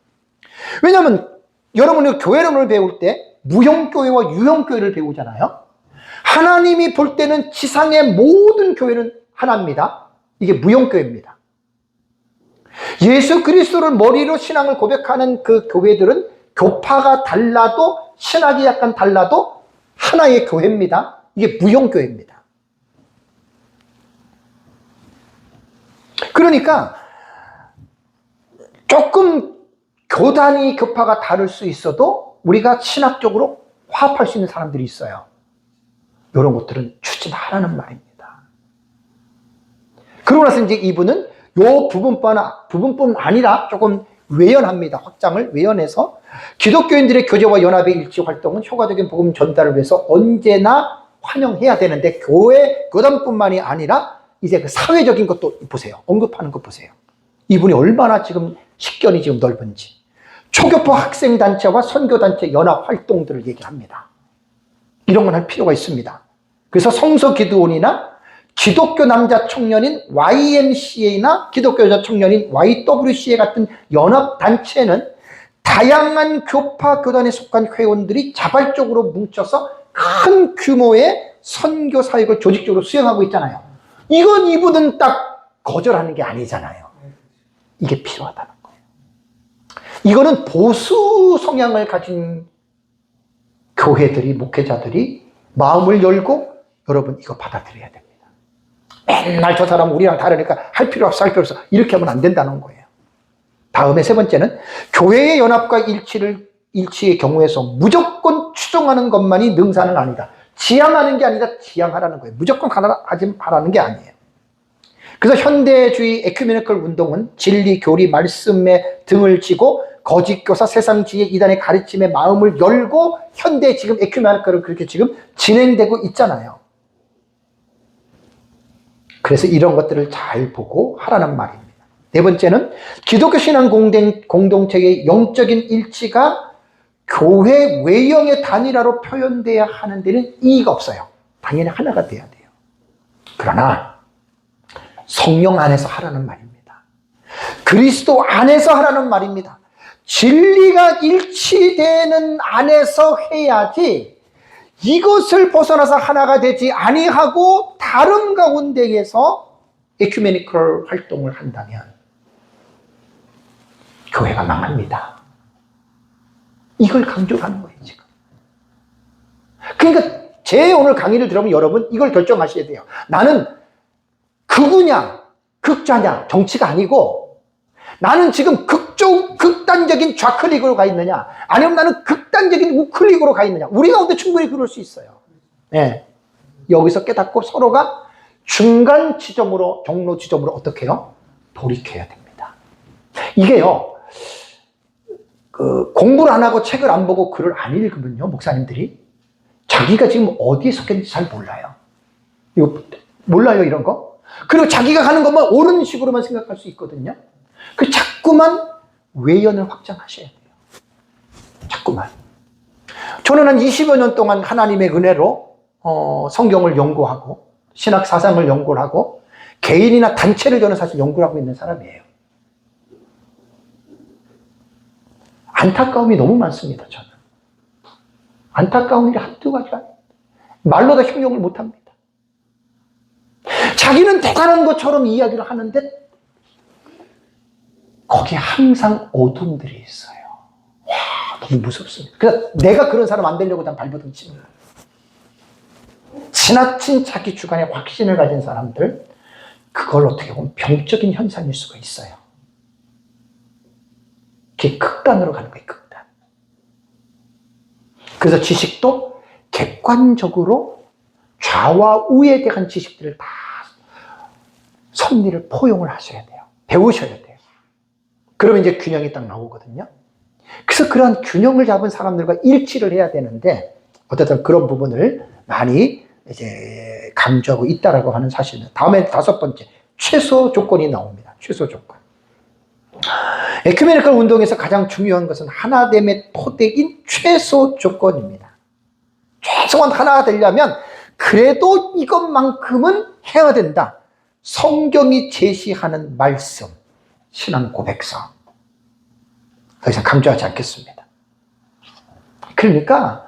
왜냐하면 여러분이 교회론을 배울 때 무형교회와 유형교회를 배우잖아요. 하나님이 볼 때는 지상의 모든 교회는 하나입니다. 이게 무형교회입니다. 예수 그리스도를 머리로 신앙을 고백하는 그 교회들은 교파가 달라도, 신학이 약간 달라도 하나의 교회입니다. 이게 무형교회입니다. 그러니까 조금 교단이 교파가 다를 수 있어도 우리가 신학적으로 화합할 수 있는 사람들이 있어요. 이런 것들은 추진하라는 말입니다. 그러고 나서 이제 이분은 요 부분뿐 아니라 조금 외연합니다. 확장을 외연해서 기독교인들의 교제와 연합의 일치 활동은 효과적인 복음 전달을 위해서 언제나 환영해야 되는데 교단뿐만이 아니라 이제 그 사회적인 것도 보세요. 언급하는 것 보세요. 이분이 얼마나 지금 식견이 지금 넓은지. 초교포 학생단체와 선교단체 연합 활동들을 얘기합니다. 이런 건 할 필요가 있습니다. 그래서 성서기도원이나 기독교 남자 청년인 YMCA나 기독교 여자 청년인 YWCA 같은 연합단체는 다양한 교파 교단에 속한 회원들이 자발적으로 뭉쳐서 큰 규모의 선교 사역을 조직적으로 수행하고 있잖아요. 이건 이분은 딱 거절하는 게 아니잖아요. 이게 필요하다는 거예요. 이거는 보수 성향을 가진 교회들이, 목회자들이 마음을 열고 여러분 이거 받아들여야 됩니다. 맨날 저 사람 우리랑 다르니까 할 필요 없어 이렇게 하면 안 된다는 거예요. 다음에 세 번째는 교회의 연합과 일치의 경우에서 무조건 추종하는 것만이 능사는 아니다. 지향하는 게 아니라 지향하라는 거예요. 무조건 하라는 게 아니에요. 그래서 현대주의 에큐메니컬 운동은 진리, 교리, 말씀에 등을 지고 거짓 교사, 세상 지혜, 이단의 가르침에 마음을 열고 현대 지금 에큐메니컬을 그렇게 지금 진행되고 있잖아요. 그래서 이런 것들을 잘 보고 하라는 말입니다. 네 번째는 기독교 신앙 공동체의 영적인 일치가 교회 외형의 단일화로 표현돼야 하는 데는 이의가 없어요. 당연히 하나가 돼야 돼요. 그러나 성령 안에서 하라는 말입니다. 그리스도 안에서 하라는 말입니다. 진리가 일치되는 안에서 해야지 이것을 벗어나서 하나가 되지 아니하고 다른 가운데에서 에큐메니컬 활동을 한다면 교회가 망합니다. 이걸 강조하는 거예요, 지금. 그러니까 제 오늘 강의를 들으면 여러분 이걸 결정하셔야 돼요. 나는 극우냐, 극좌냐, 정치가 아니고 나는 지금 극단적인 좌클릭으로 가 있느냐, 아니면 나는 극단적인 우클릭으로 가 있느냐. 우리 가운데 충분히 그럴 수 있어요. 네. 여기서 깨닫고 서로가 중간 지점으로, 종로 지점으로 어떻게 해요? 돌이켜야 됩니다. 이게요, 공부를 안 하고 책을 안 보고 글을 안 읽으면요, 목사님들이 자기가 지금 어디에 속했는지 잘 몰라요. 이거 몰라요, 이런 거? 그리고 자기가 가는 것만 옳은 식으로만 생각할 수 있거든요. 그 자꾸만 외연을 확장하셔야 돼요. 자꾸만. 저는 한 20여 년 동안 하나님의 은혜로 성경을 연구하고 신학 사상을 연구를 하고 개인이나 단체를 저는 사실 연구를 하고 있는 사람이에요. 안타까움이 너무 많습니다, 저는. 안타까운 일이 한두 가지가 아니에요. 말로 다 형용을 못합니다. 자기는 대단한 것처럼 이야기를 하는데 거기에 항상 어둠들이 있어요. 와, 너무 무섭습니다. 그래서 내가 그런 사람 안 되려고 난 발버둥 치는 거예요. 지나친 자기 주관에 확신을 가진 사람들, 그걸 어떻게 보면 병적인 현상일 수가 있어요. 그게 극단으로 가는 거예요, 극단. 그래서 지식도 객관적으로 좌와 우에 대한 지식들을 다 섭리를 포용을 하셔야 돼요. 배우셔야 돼요. 그러면 이제 균형이 딱 나오거든요. 그래서 그런 균형을 잡은 사람들과 일치를 해야 되는데, 어쨌든 그런 부분을 많이 이제 강조하고 있다라고 하는 사실입니다. 다음에 다섯 번째, 최소 조건이 나옵니다. 최소 조건. 에큐메니컬 운동에서 가장 중요한 것은 하나됨의 토대인 최소 조건입니다. 최소한 하나가 되려면 그래도 이것만큼은 해야 된다. 성경이 제시하는 말씀, 신앙 고백서. 더 이상 강조하지 않겠습니다. 그러니까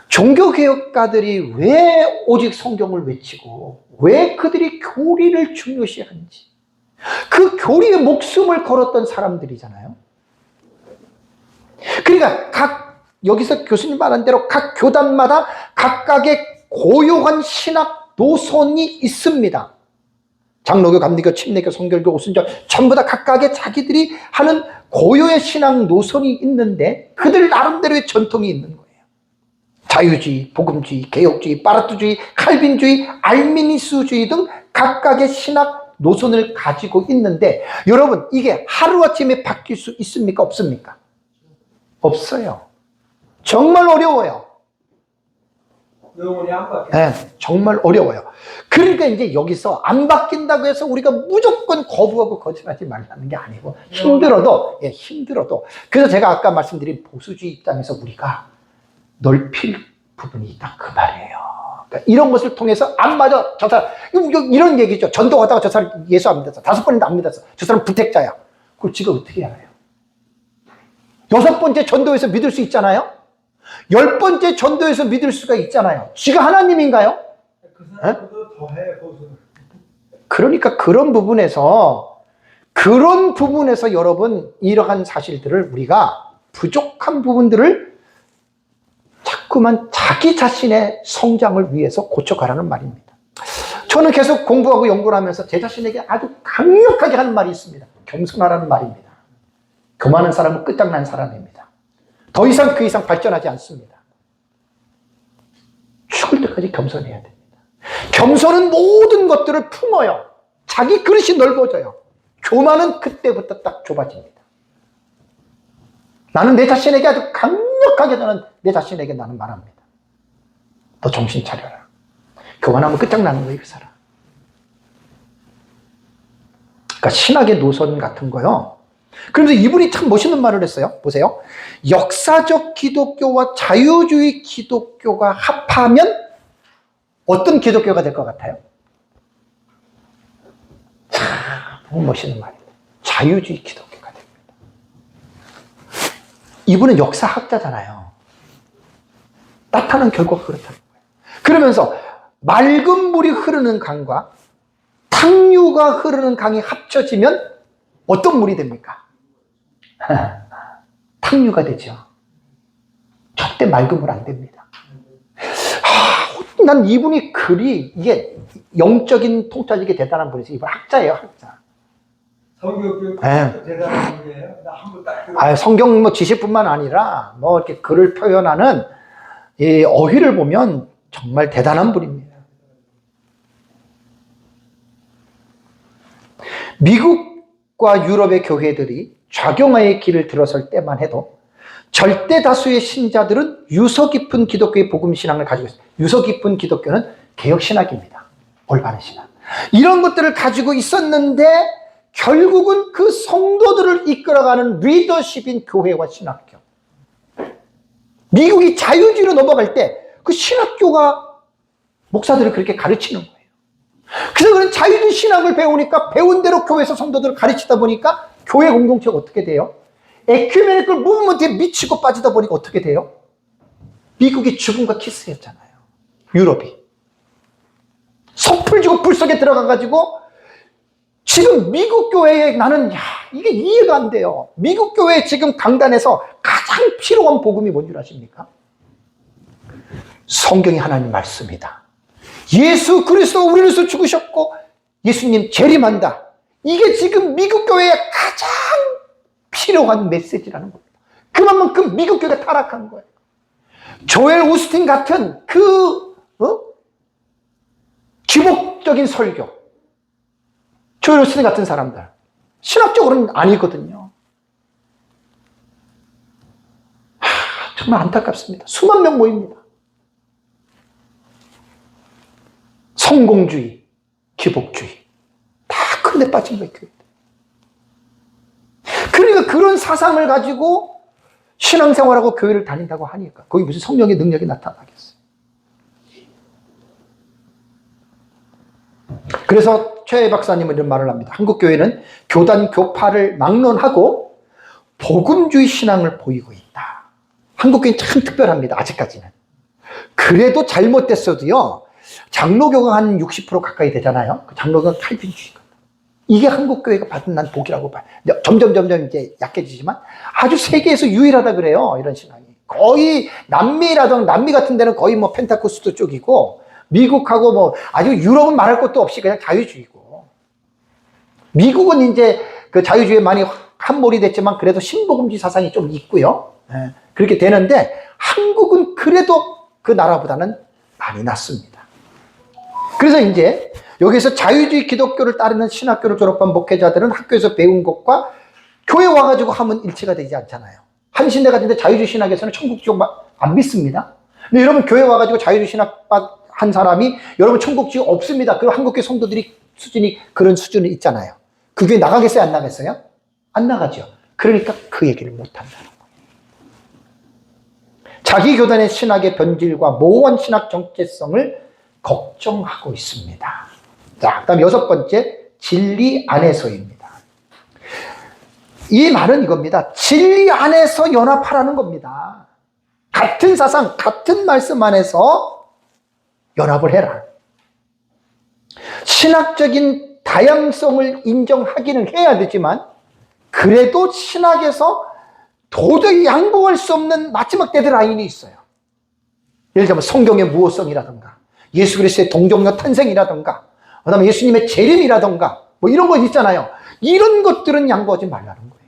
종교개혁가들이 왜 오직 성경을 외치고 왜 그들이 교리를 중요시하는지, 그 교리에 목숨을 걸었던 사람들이잖아요. 그러니까 여기서 교수님 말한 대로 각 교단마다 각각의 고유한 신학 노선이 있습니다. 장로교, 감리교, 침례교, 성결교, 오순절 전부 다 각각의 자기들이 하는 고유의 신앙 노선이 있는데 그들 나름대로의 전통이 있는 거예요. 자유주의, 복음주의, 개혁주의, 파르투주의, 칼빈주의, 알미니스주의 등 각각의 신학 노선을 가지고 있는데 여러분 이게 하루아침에 바뀔 수 있습니까? 없습니까? 없어요. 정말 어려워요. 영원히 안 바뀌어. 네, 정말 어려워요. 그러니까 이제 여기서 안 바뀐다고 해서 우리가 무조건 거부하고 거절하지 말라는 게 아니고 힘들어도 힘들어도 그래서 제가 아까 말씀드린 보수주의 입장에서 우리가 넓힐 부분이 있다 그 말이에요. 그러니까 이런 것을 통해서 안 맞아 저 사람 이런 얘기죠. 전도하다가 저 사람 예수 안 믿었어. 5번인데 안 믿었어. 저 사람 부택자야. 그걸 지가 어떻게 알아요? 6번째 전도에서 믿을 수 있잖아요. 10번째 전도에서 믿을 수가 있잖아요. 지가 하나님인가요? 그 사람보다 더해 보수. 그러니까 그런 부분에서 여러분 이러한 사실들을 우리가 부족한 부분들을 자꾸만 자기 자신의 성장을 위해서 고쳐가라는 말입니다. 저는 계속 공부하고 연구를 하면서 제 자신에게 아주 강력하게 하는 말이 있습니다. 겸손하라는 말입니다. 교만한 사람은 끝장난 사람입니다. 더 이상 그 이상 발전하지 않습니다. 죽을 때까지 겸손해야 됩니다. 겸손은 모든 것들을 품어요. 자기 그릇이 넓어져요. 교만은 그때부터 딱 좁아집니다. 나는 내 자신에게 아주 강력하게 내 자신에게 나는 말합니다. 너 정신 차려라. 교만하면 끝장나는 거예요, 그 사람. 그러니까 신학의 노선 같은 거요. 그러면서 이분이 참 멋있는 말을 했어요. 보세요. 역사적 기독교와 자유주의 기독교가 합하면 어떤 기독교가 될 것 같아요? 참 너무 멋있는 말입니다. 자유주의 기독교가 됩니다. 이분은 역사학자잖아요. 나타난 결과가 그렇다는 거예요. 그러면서 맑은 물이 흐르는 강과 탕류가 흐르는 강이 합쳐지면 어떤 물이 됩니까? 탕류가 되죠. 절대 맑은 물 안 됩니다. 난 이분이 글이 이게 영적인 통찰력이 대단한 분이세요. 이분 학자예요, 학자. 성경교 대단한 분이에요. 나 한번 딱. 성경 뭐 지식뿐만 아니라 뭐 이렇게 글을 표현하는 이 어휘를 보면 정말 대단한 분입니다. 미국과 유럽의 교회들이 좌경화의 길을 들어설 때만 해도 절대 다수의 신자들은 유서 깊은 기독교의 복음 신앙을 가지고 있어요. 유서 깊은 기독교는 개혁 신학입니다. 올바른 신학. 이런 것들을 가지고 있었는데 결국은 그 성도들을 이끌어가는 리더십인 교회와 신학교. 미국이 자유주의로 넘어갈 때 그 신학교가 목사들을 그렇게 가르치는 거예요. 그래서 그런 자유주의 신학을 배우니까 배운 대로 교회에서 성도들을 가르치다 보니까 교회 공동체가 어떻게 돼요? 에큐메니컬 무브먼트에 미치고 빠지다 보니까 어떻게 돼요? 미국이 죽음과 키스였잖아요. 유럽이. 섣불 지고 불 속에 들어가가지고 지금 미국 교회에 나는 이게 이해가 안 돼요. 미국 교회 지금 강단에서 가장 필요한 복음이 뭔 줄 아십니까? 성경이 하나님 말씀이다. 예수 그리스도 우리를 위해서 죽으셨고 예수님 재림한다. 이게 지금 미국 교회에 가장 필요한 메시지라는 겁니다. 그만큼 미국 교회가 타락한 거예요. 조엘 오스틴 같은 기복적인 설교, 조엘 오스틴 같은 사람들 신학적으로는 아니거든요. 정말 안타깝습니다. 수만 명 모입니다. 성공주의, 기복주의 다 큰데 빠진 거예요. 그러니까 그런 사상을 가지고 신앙생활하고 교회를 다닌다고 하니까 거기 무슨 성령의 능력이 나타나겠어요. 그래서 최 박사님은 이런 말을 합니다. 한국교회는 교단 교파를 막론하고 복음주의 신앙을 보이고 있다. 한국교회는 참 특별합니다. 아직까지는. 그래도 잘못됐어도요. 장로교가 한 60% 가까이 되잖아요. 그 장로교가 칼빈주의거든요. 이게 한국교회가 받은 난 복이라고 봐요. 점점 이제 약해지지만 아주 세계에서 유일하다 그래요. 이런 신앙이. 거의 남미 같은 데는 거의 뭐 펜타코스트 쪽이고 미국하고 뭐 아주 유럽은 말할 것도 없이 그냥 자유주의고. 미국은 이제 그 자유주의에 많이 함몰이 됐지만 그래도 신복음주의 사상이 좀 있고요. 예, 그렇게 되는데 한국은 그래도 그 나라보다는 많이 낫습니다. 그래서 이제 여기서 자유주의 기독교를 따르는 신학교를 졸업한 목회자들은 학교에서 배운 것과 교회 와가지고 하면 일치가 되지 않잖아요. 한신대 같은데 자유주의 신학에서는 천국 지옥 안 믿습니다. 근데 여러분 교회 와가지고 자유주의 신학 한 사람이 여러분 천국 지옥 없습니다. 그리고 한국교 성도들이 그런 수준이 있잖아요. 그 교회 나가겠어요? 안 나가겠어요? 안 나가죠. 그러니까 그 얘기를 못 한다는 거예요. 자기 교단의 신학의 변질과 모호한 신학 정체성을 걱정하고 있습니다. 자, 그다음 6번째, 진리 안에서입니다. 이 말은 이겁니다. 진리 안에서 연합하라는 겁니다. 같은 사상, 같은 말씀 안에서 연합을 해라. 신학적인 다양성을 인정하기는 해야 되지만 그래도 신학에서 도저히 양보할 수 없는 마지막 데드라인이 있어요. 예를 들면 성경의 무호성이라든가 예수 그리스도의 동정녀 탄생이라든가 그다음에 예수님의 재림이라든가 뭐 이런 거 있잖아요. 이런 것들은 양보하지 말라는 거예요.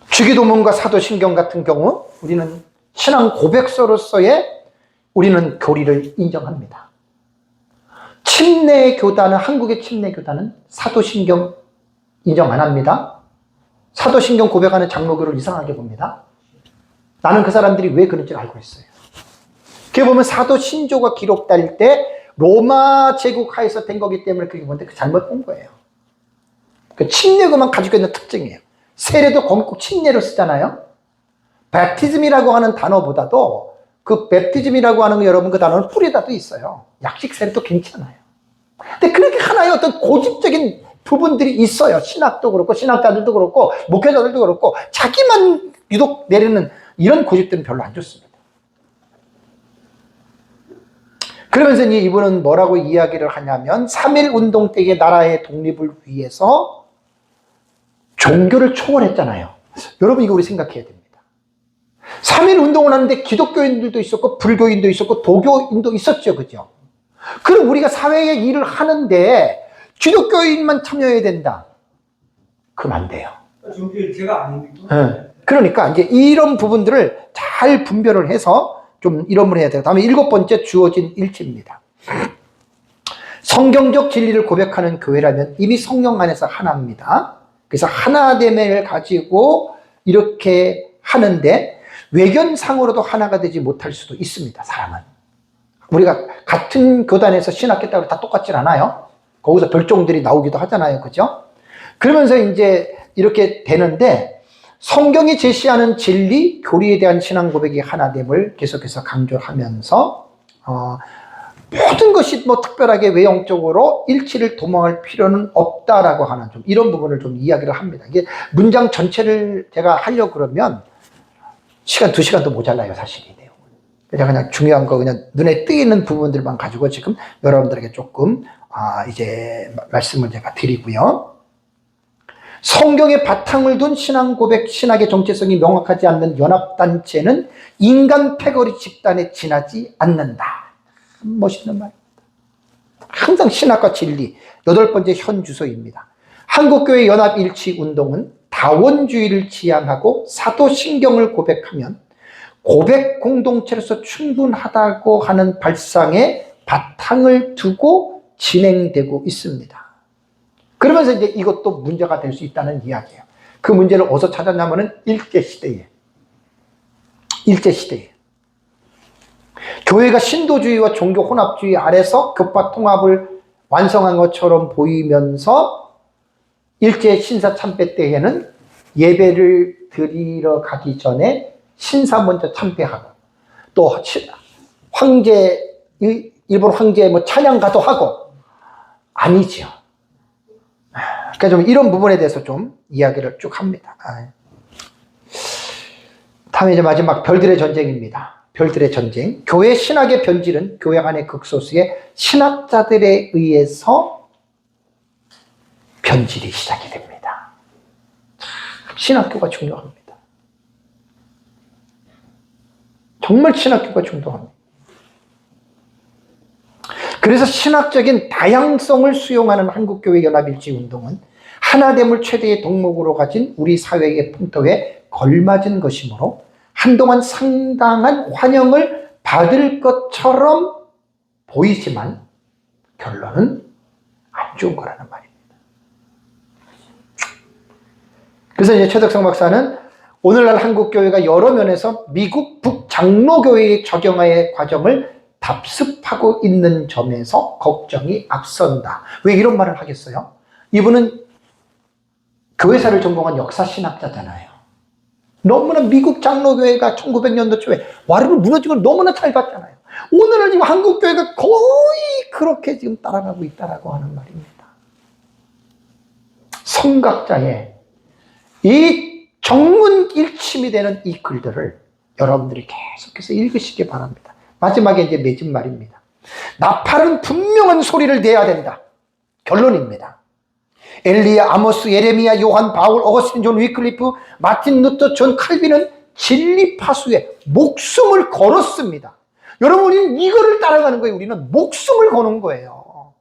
주기도문과 사도신경 같은 경우 우리는 신앙 고백서로서의 우리는 교리를 인정합니다. 침례 교단은 한국의 침례 교단은 사도신경 인정 안 합니다. 사도신경 고백하는 장로교를 이상하게 봅니다. 나는 그 사람들이 왜 그런지 알고 있어요. 그게 보면 사도신조가 기록될 때 로마 제국 하에서 된 거기 때문에 그게 뭔데 그 잘못 본 거예요. 그 침례교만 가지고 있는 특징이에요. 세례도 거기 꼭 침례로 쓰잖아요. 베프티즘이라고 하는 단어보다도 그 베프티즘이라고 하는 거 여러분 그 단어는 뿌리다도 있어요. 약식 세례도 괜찮아요. 근데 그렇게 하나의 어떤 고집적인 부분들이 있어요. 신학도 그렇고 신학자들도 그렇고 목회자들도 그렇고 자기만 유독 내리는 이런 고집들은 별로 안 좋습니다. 그러면서 이분은 뭐라고 이야기를 하냐면 3.1운동 때의 나라의 독립을 위해서 종교를 초월했잖아요. 여러분 이거 우리 생각해야 됩니다. 3.1운동을 하는데 기독교인들도 있었고 불교인도 있었고 도교인도 있었죠. 그죠? 그럼 우리가 사회의 일을 하는데 기독교인만 참여해야 된다. 그럼 안 돼요. 종교일체가 아닙니까? 네. 그러니까 이제 이런 부분들을 잘 분별을 해서 좀 이름을 해야 돼요. 다음에 7번째 주어진 일치입니다. 성경적 진리를 고백하는 교회라면 이미 성령 안에서 하나입니다. 그래서 하나됨을 가지고 이렇게 하는데 외견상으로도 하나가 되지 못할 수도 있습니다. 사람은. 우리가 같은 교단에서 신학했다고 다 똑같진 않아요. 거기서 별종들이 나오기도 하잖아요. 그죠? 그러면서 이제 이렇게 되는데 성경이 제시하는 진리, 교리에 대한 신앙 고백이 하나됨을 계속해서 강조하면서 모든 것이 뭐 특별하게 외형적으로 일치를 도모할 필요는 없다라고 하는 좀 이런 부분을 좀 이야기를 합니다. 이게 문장 전체를 제가 하려고 그러면 시간 2시간도 모자라요, 사실 이 내용은. 그냥 중요한 거 그냥 눈에 띄는 부분들만 가지고 지금 여러분들에게 조금 이제 말씀을 제가 드리고요. 성경에 바탕을 둔 신앙 고백, 신학의 정체성이 명확하지 않는 연합단체는 인간 패거리 집단에 지나지 않는다. 멋있는 말입니다. 항상 신학과 진리, 8번째 현주소입니다. 한국교회 연합일치운동은 다원주의를 지향하고 사도신경을 고백하면 고백 공동체로서 충분하다고 하는 발상에 바탕을 두고 진행되고 있습니다. 그러면서 이제 이것도 문제가 될 수 있다는 이야기예요. 그 문제를 어디서 찾았냐면은 일제시대에. 교회가 신도주의와 종교 혼합주의 아래서 교파 통합을 완성한 것처럼 보이면서 일제 신사 참배 때에는 예배를 드리러 가기 전에 신사 먼저 참배하고 또 황제, 일본 황제 뭐 찬양가도 하고 아니지요. 그러니까 좀 이런 부분에 대해서 좀 이야기를 쭉 합니다. 다음에 이제 마지막 별들의 전쟁입니다. 별들의 전쟁. 교회 신학의 변질은 교회 안의 극소수의 신학자들에 의해서 변질이 시작이 됩니다. 신학교가 중요합니다. 정말 신학교가 중요합니다. 그래서 신학적인 다양성을 수용하는 한국교회 연합일치운동은 하나됨을 최대의 덕목으로 가진 우리 사회의 풍토에 걸맞은 것이므로 한동안 상당한 환영을 받을 것처럼 보이지만 결론은 안 좋은 거라는 말입니다. 그래서 이제 최덕성 박사는 오늘날 한국교회가 여러 면에서 미국 북장로교회의 적용화의 과정을 답습하고 있는 점에서 걱정이 앞선다. 왜 이런 말을 하겠어요? 이분은 교회사를 전공한 역사신학자잖아요. 너무나 미국 장로교회가 1900년도 초에 와르르 무너진 걸 너무나 잘 봤잖아요. 오늘은 지금 한국교회가 거의 그렇게 지금 따라가고 있다라고 하는 말입니다. 성각자의 이 정문일침이 되는 이 글들을 여러분들이 계속해서 읽으시기 바랍니다. 마지막에 이제 맺은 말입니다. 나팔은 분명한 소리를 내야 된다. 결론입니다. 엘리야, 아모스, 예레미야, 요한, 바울, 어거스틴, 존 위클리프, 마틴 루터, 존 칼빈은 진리 파수에 목숨을 걸었습니다. 여러분, 우리는 이거를 따라가는 거예요. 우리는 목숨을 거는 거예요.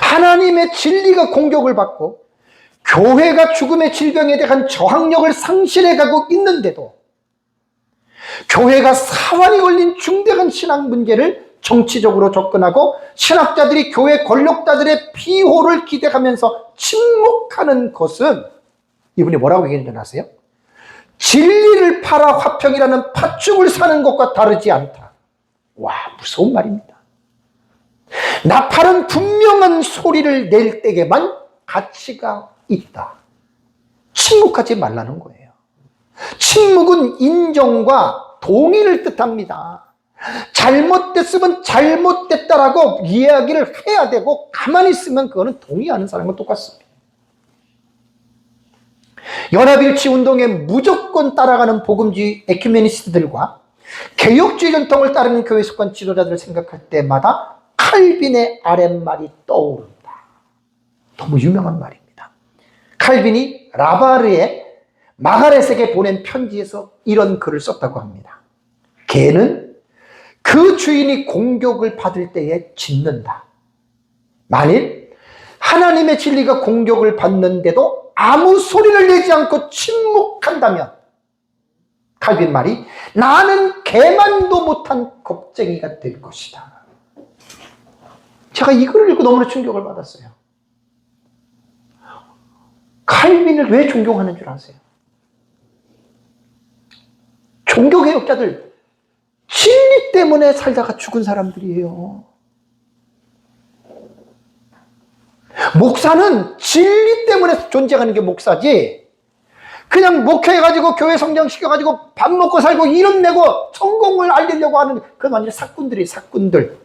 하나님의 진리가 공격을 받고 교회가 죽음의 질병에 대한 저항력을 상실해 가고 있는데도 교회가 사활이 걸린 중대한 신앙 문제를 정치적으로 접근하고 신학자들이 교회 권력자들의 비호를 기대하면서 침묵하는 것은 이분이 뭐라고 얘기했는지 아세요? 진리를 팔아 화평이라는 팥죽을 사는 것과 다르지 않다. 와, 무서운 말입니다. 나팔은 분명한 소리를 낼 때에만 가치가 있다. 침묵하지 말라는 거예요. 침묵은 인정과 동의를 뜻합니다. 잘못됐으면 잘못됐다라고 이야기를 해야 되고 가만히 있으면 그거는 동의하는 사람과 똑같습니다. 연합일치운동에 무조건 따라가는 복음주의 에큐메니스트들과 개혁주의 전통을 따르는 교회 속한 지도자들을 생각할 때마다 칼빈의 아랫말이 떠오른다. 너무 유명한 말입니다. 칼빈이 라바르의 마가렛에게 보낸 편지에서 이런 글을 썼다고 합니다. 개는 그 주인이 공격을 받을 때에 짖는다. 만일 하나님의 진리가 공격을 받는데도 아무 소리를 내지 않고 침묵한다면 칼빈 말이 나는 개만도 못한 겁쟁이가 될 것이다. 제가 이 글을 읽고 너무나 충격을 받았어요. 칼빈을 왜 존경하는 줄 아세요? 종교개혁자들 진리 때문에 살다가 죽은 사람들이에요. 목사는 진리 때문에 존재하는 게 목사지 그냥 목회해가지고 교회 성장시켜가지고 밥 먹고 살고 이름 내고 성공을 알리려고 하는 그건 완전히 사꾼들이에요. 사꾼들.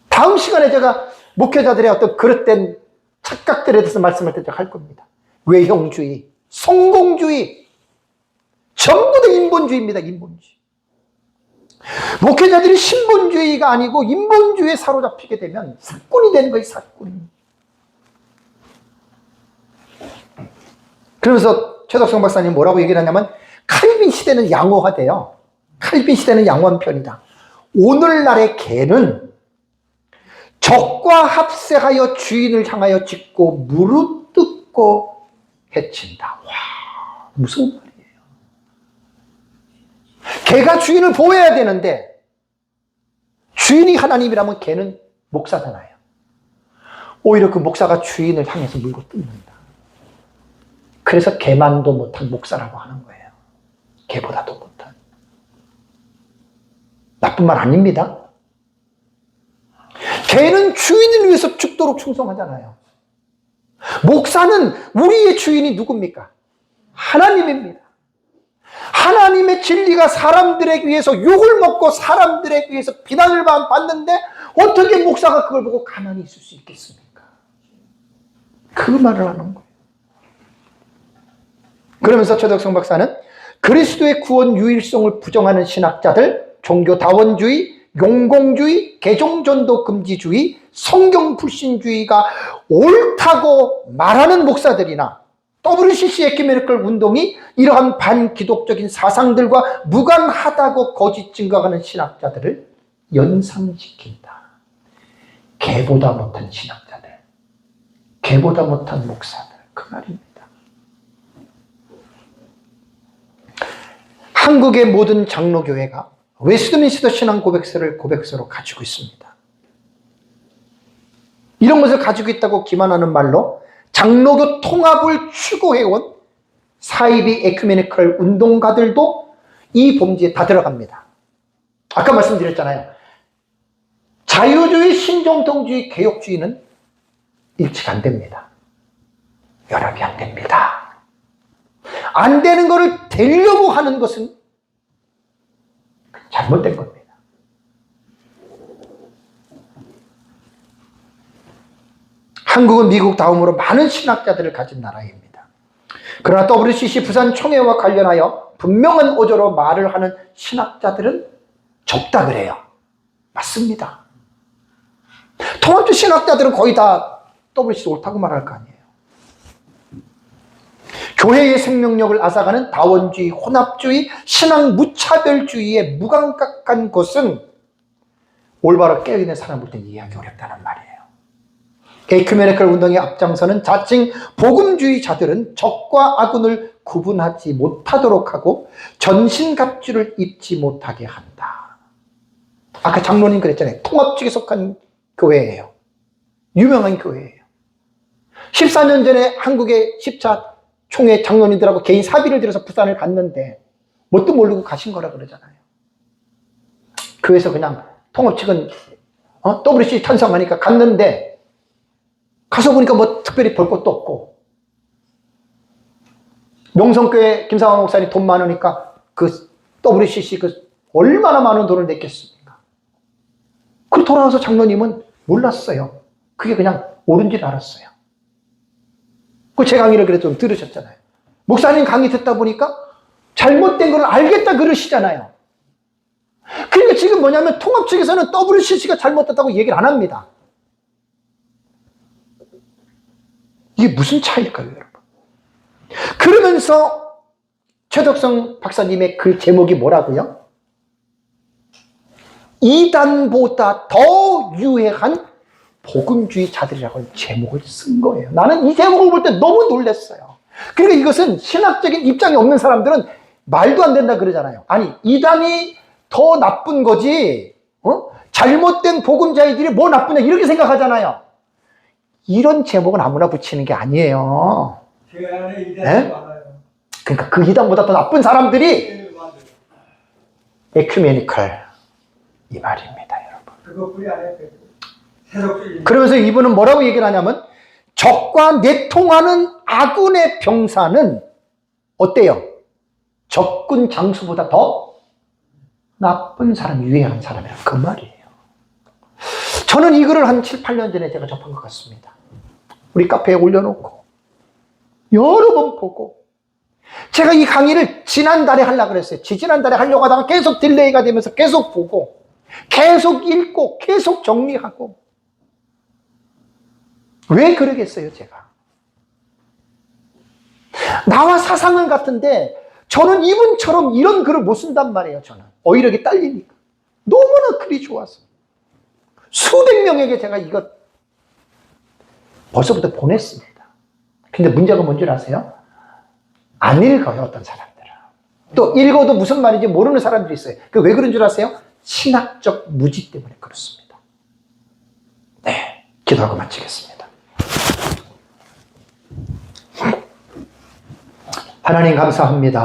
다음 시간에 제가 목회자들의 어떤 그릇된 착각들에 대해서 말씀할 때 제가 할 겁니다. 외형주의, 성공주의 전부 다 인본주의입니다. 인본주의. 목회자들이 신본주의가 아니고 인본주의에 사로잡히게 되면 사꾼이 되는 거예요. 사꾼. 그러면서 최덕성 박사님 뭐라고 얘기를 하냐면 칼빈 시대는 양호하대요. 칼빈 시대는 양호한 편이다. 오늘날의 개는 적과 합세하여 주인을 향하여 짖고 무릎 뜯고 해친다. 와, 무서운 말이에요. 개가 주인을 보호해야 되는데 주인이 하나님이라면 개는 목사잖아요. 오히려 그 목사가 주인을 향해서 물고 뜯는다. 그래서 개만도 못한 목사라고 하는 거예요. 개보다도 못한. 나쁜 말 아닙니다. 개는 주인을 위해서 죽도록 충성하잖아요. 목사는 우리의 주인이 누굽니까? 하나님입니다. 하나님의 진리가 사람들에 의해서 욕을 먹고 사람들에 의해서 비난을 받는데 어떻게 목사가 그걸 보고 가만히 있을 수 있겠습니까? 그 말을 하는 거예요. 그러면서 최덕성 박사는 그리스도의 구원 유일성을 부정하는 신학자들, 종교다원주의, 용공주의, 개종전도 금지주의, 성경불신주의가 옳다고 말하는 목사들이나 WCC 에큐메니컬 운동이 이러한 반기독적인 사상들과 무관하다고 거짓 증거하는 신학자들을 연상시킨다. 개보다 못한 신학자들, 개보다 못한 목사들, 그 말입니다. 한국의 모든 장로교회가 웨스트민스터 신앙 고백서로 가지고 있습니다. 이런 것을 가지고 있다고 기만하는 말로 장로교 통합을 추구해온 사이비 에큐메니컬 운동가들도 이 범죄에 다 들어갑니다. 아까 말씀드렸잖아요. 자유주의, 신정통주의, 개혁주의는 일치가 안 됩니다. 연합이 안 됩니다. 안 되는 것을 되려고 하는 것은 잘못된 겁니다. 한국은 미국 다음으로 많은 신학자들을 가진 나라입니다. 그러나 WCC 부산 총회와 관련하여 분명한 어조로 말을 하는 신학자들은 적다 그래요. 맞습니다. 통합주 신학자들은 거의 다 WCC 옳다고 말할 거 아니에요. 교회의 생명력을 앗아가는 다원주의, 혼합주의, 신앙 무차별주의에 무감각한 것은 올바로 깨어있는 사람 볼 때 이해하기 어렵다는 말이에요. 에큐메니컬 운동의 앞장서는 자칭 복음주의자들은 적과 악운을 구분하지 못하도록 하고 전신갑주를 입지 못하게 한다. 아까 장로님 그랬잖아요. 통합주의에 속한 교회예요. 유명한 교회예요. 14년 전에 한국의 10차 총회 장로님들하고 개인 사비를 들여서 부산을 갔는데 뭣도 모르고 가신 거라 그러잖아요. 교회에서 그냥 통합 측은 WC 찬성하니까 갔는데 가서 보니까 뭐 특별히 볼 것도 없고 명성교회 김상환 목사님 돈 많으니까 그 WCC 얼마나 많은 돈을 냈겠습니까? 그 돌아와서 장로님은 몰랐어요. 그게 그냥 옳은 줄 알았어요. 그 제 강의를 그래도 좀 들으셨잖아요. 목사님 강의 듣다 보니까 잘못된 걸 알겠다 그러시잖아요. 그러니까 지금 뭐냐면 통합 측에서는 WCC가 잘못됐다고 얘기를 안 합니다. 이게 무슨 차이일까요, 여러분? 그러면서 최덕성 박사님의 글 제목이 뭐라고요? 이단보다 더 유해한 복음주의자들이라고 제목을 쓴 거예요. 나는 이 제목을 볼 때 너무 놀랐어요. 그러니까 이것은 신학적인 입장이 없는 사람들은 말도 안 된다 그러잖아요. 아니, 이단이 더 나쁜 거지, 잘못된 복음자들이 뭐 나쁘냐 이렇게 생각하잖아요. 이런 제목은 아무나 붙이는 게 아니에요. 제 안에 이단이 네? 많아요. 그러니까 그 이단보다 더 나쁜 사람들이 에큐메니컬 이 말입니다, 여러분. 그것뿐이 아니에요. 세속주의. 그러면서 이분은 뭐라고 얘기를 하냐면 적과 내통하는 아군의 병사는 어때요? 적군 장수보다 더 나쁜 사람, 유해한 사람이라 그 말이에요. 저는 이 글을 한 7, 8년 전에 제가 접한 것 같습니다. 우리 카페에 올려놓고 여러 번 보고 제가 이 강의를 지난달에 하려고 그랬어요. 지난달에 하려고 하다가 계속 딜레이가 되면서 계속 보고 계속 읽고 계속 정리하고 왜 그러겠어요, 제가? 나와 사상은 같은데 저는 이분처럼 이런 글을 못 쓴단 말이에요, 저는. 어휘력이 딸리니까. 너무나 글이 좋아서. 수백 명에게 제가 이것 벌써부터 보냈습니다. 근데 문제가 뭔지 아세요? 안 읽어요, 어떤 사람들은. 또 읽어도 무슨 말인지 모르는 사람들이 있어요. 그 왜 그런 줄 아세요? 신학적 무지 때문에 그렇습니다. 네, 기도하고 마치겠습니다. 하나님 감사합니다.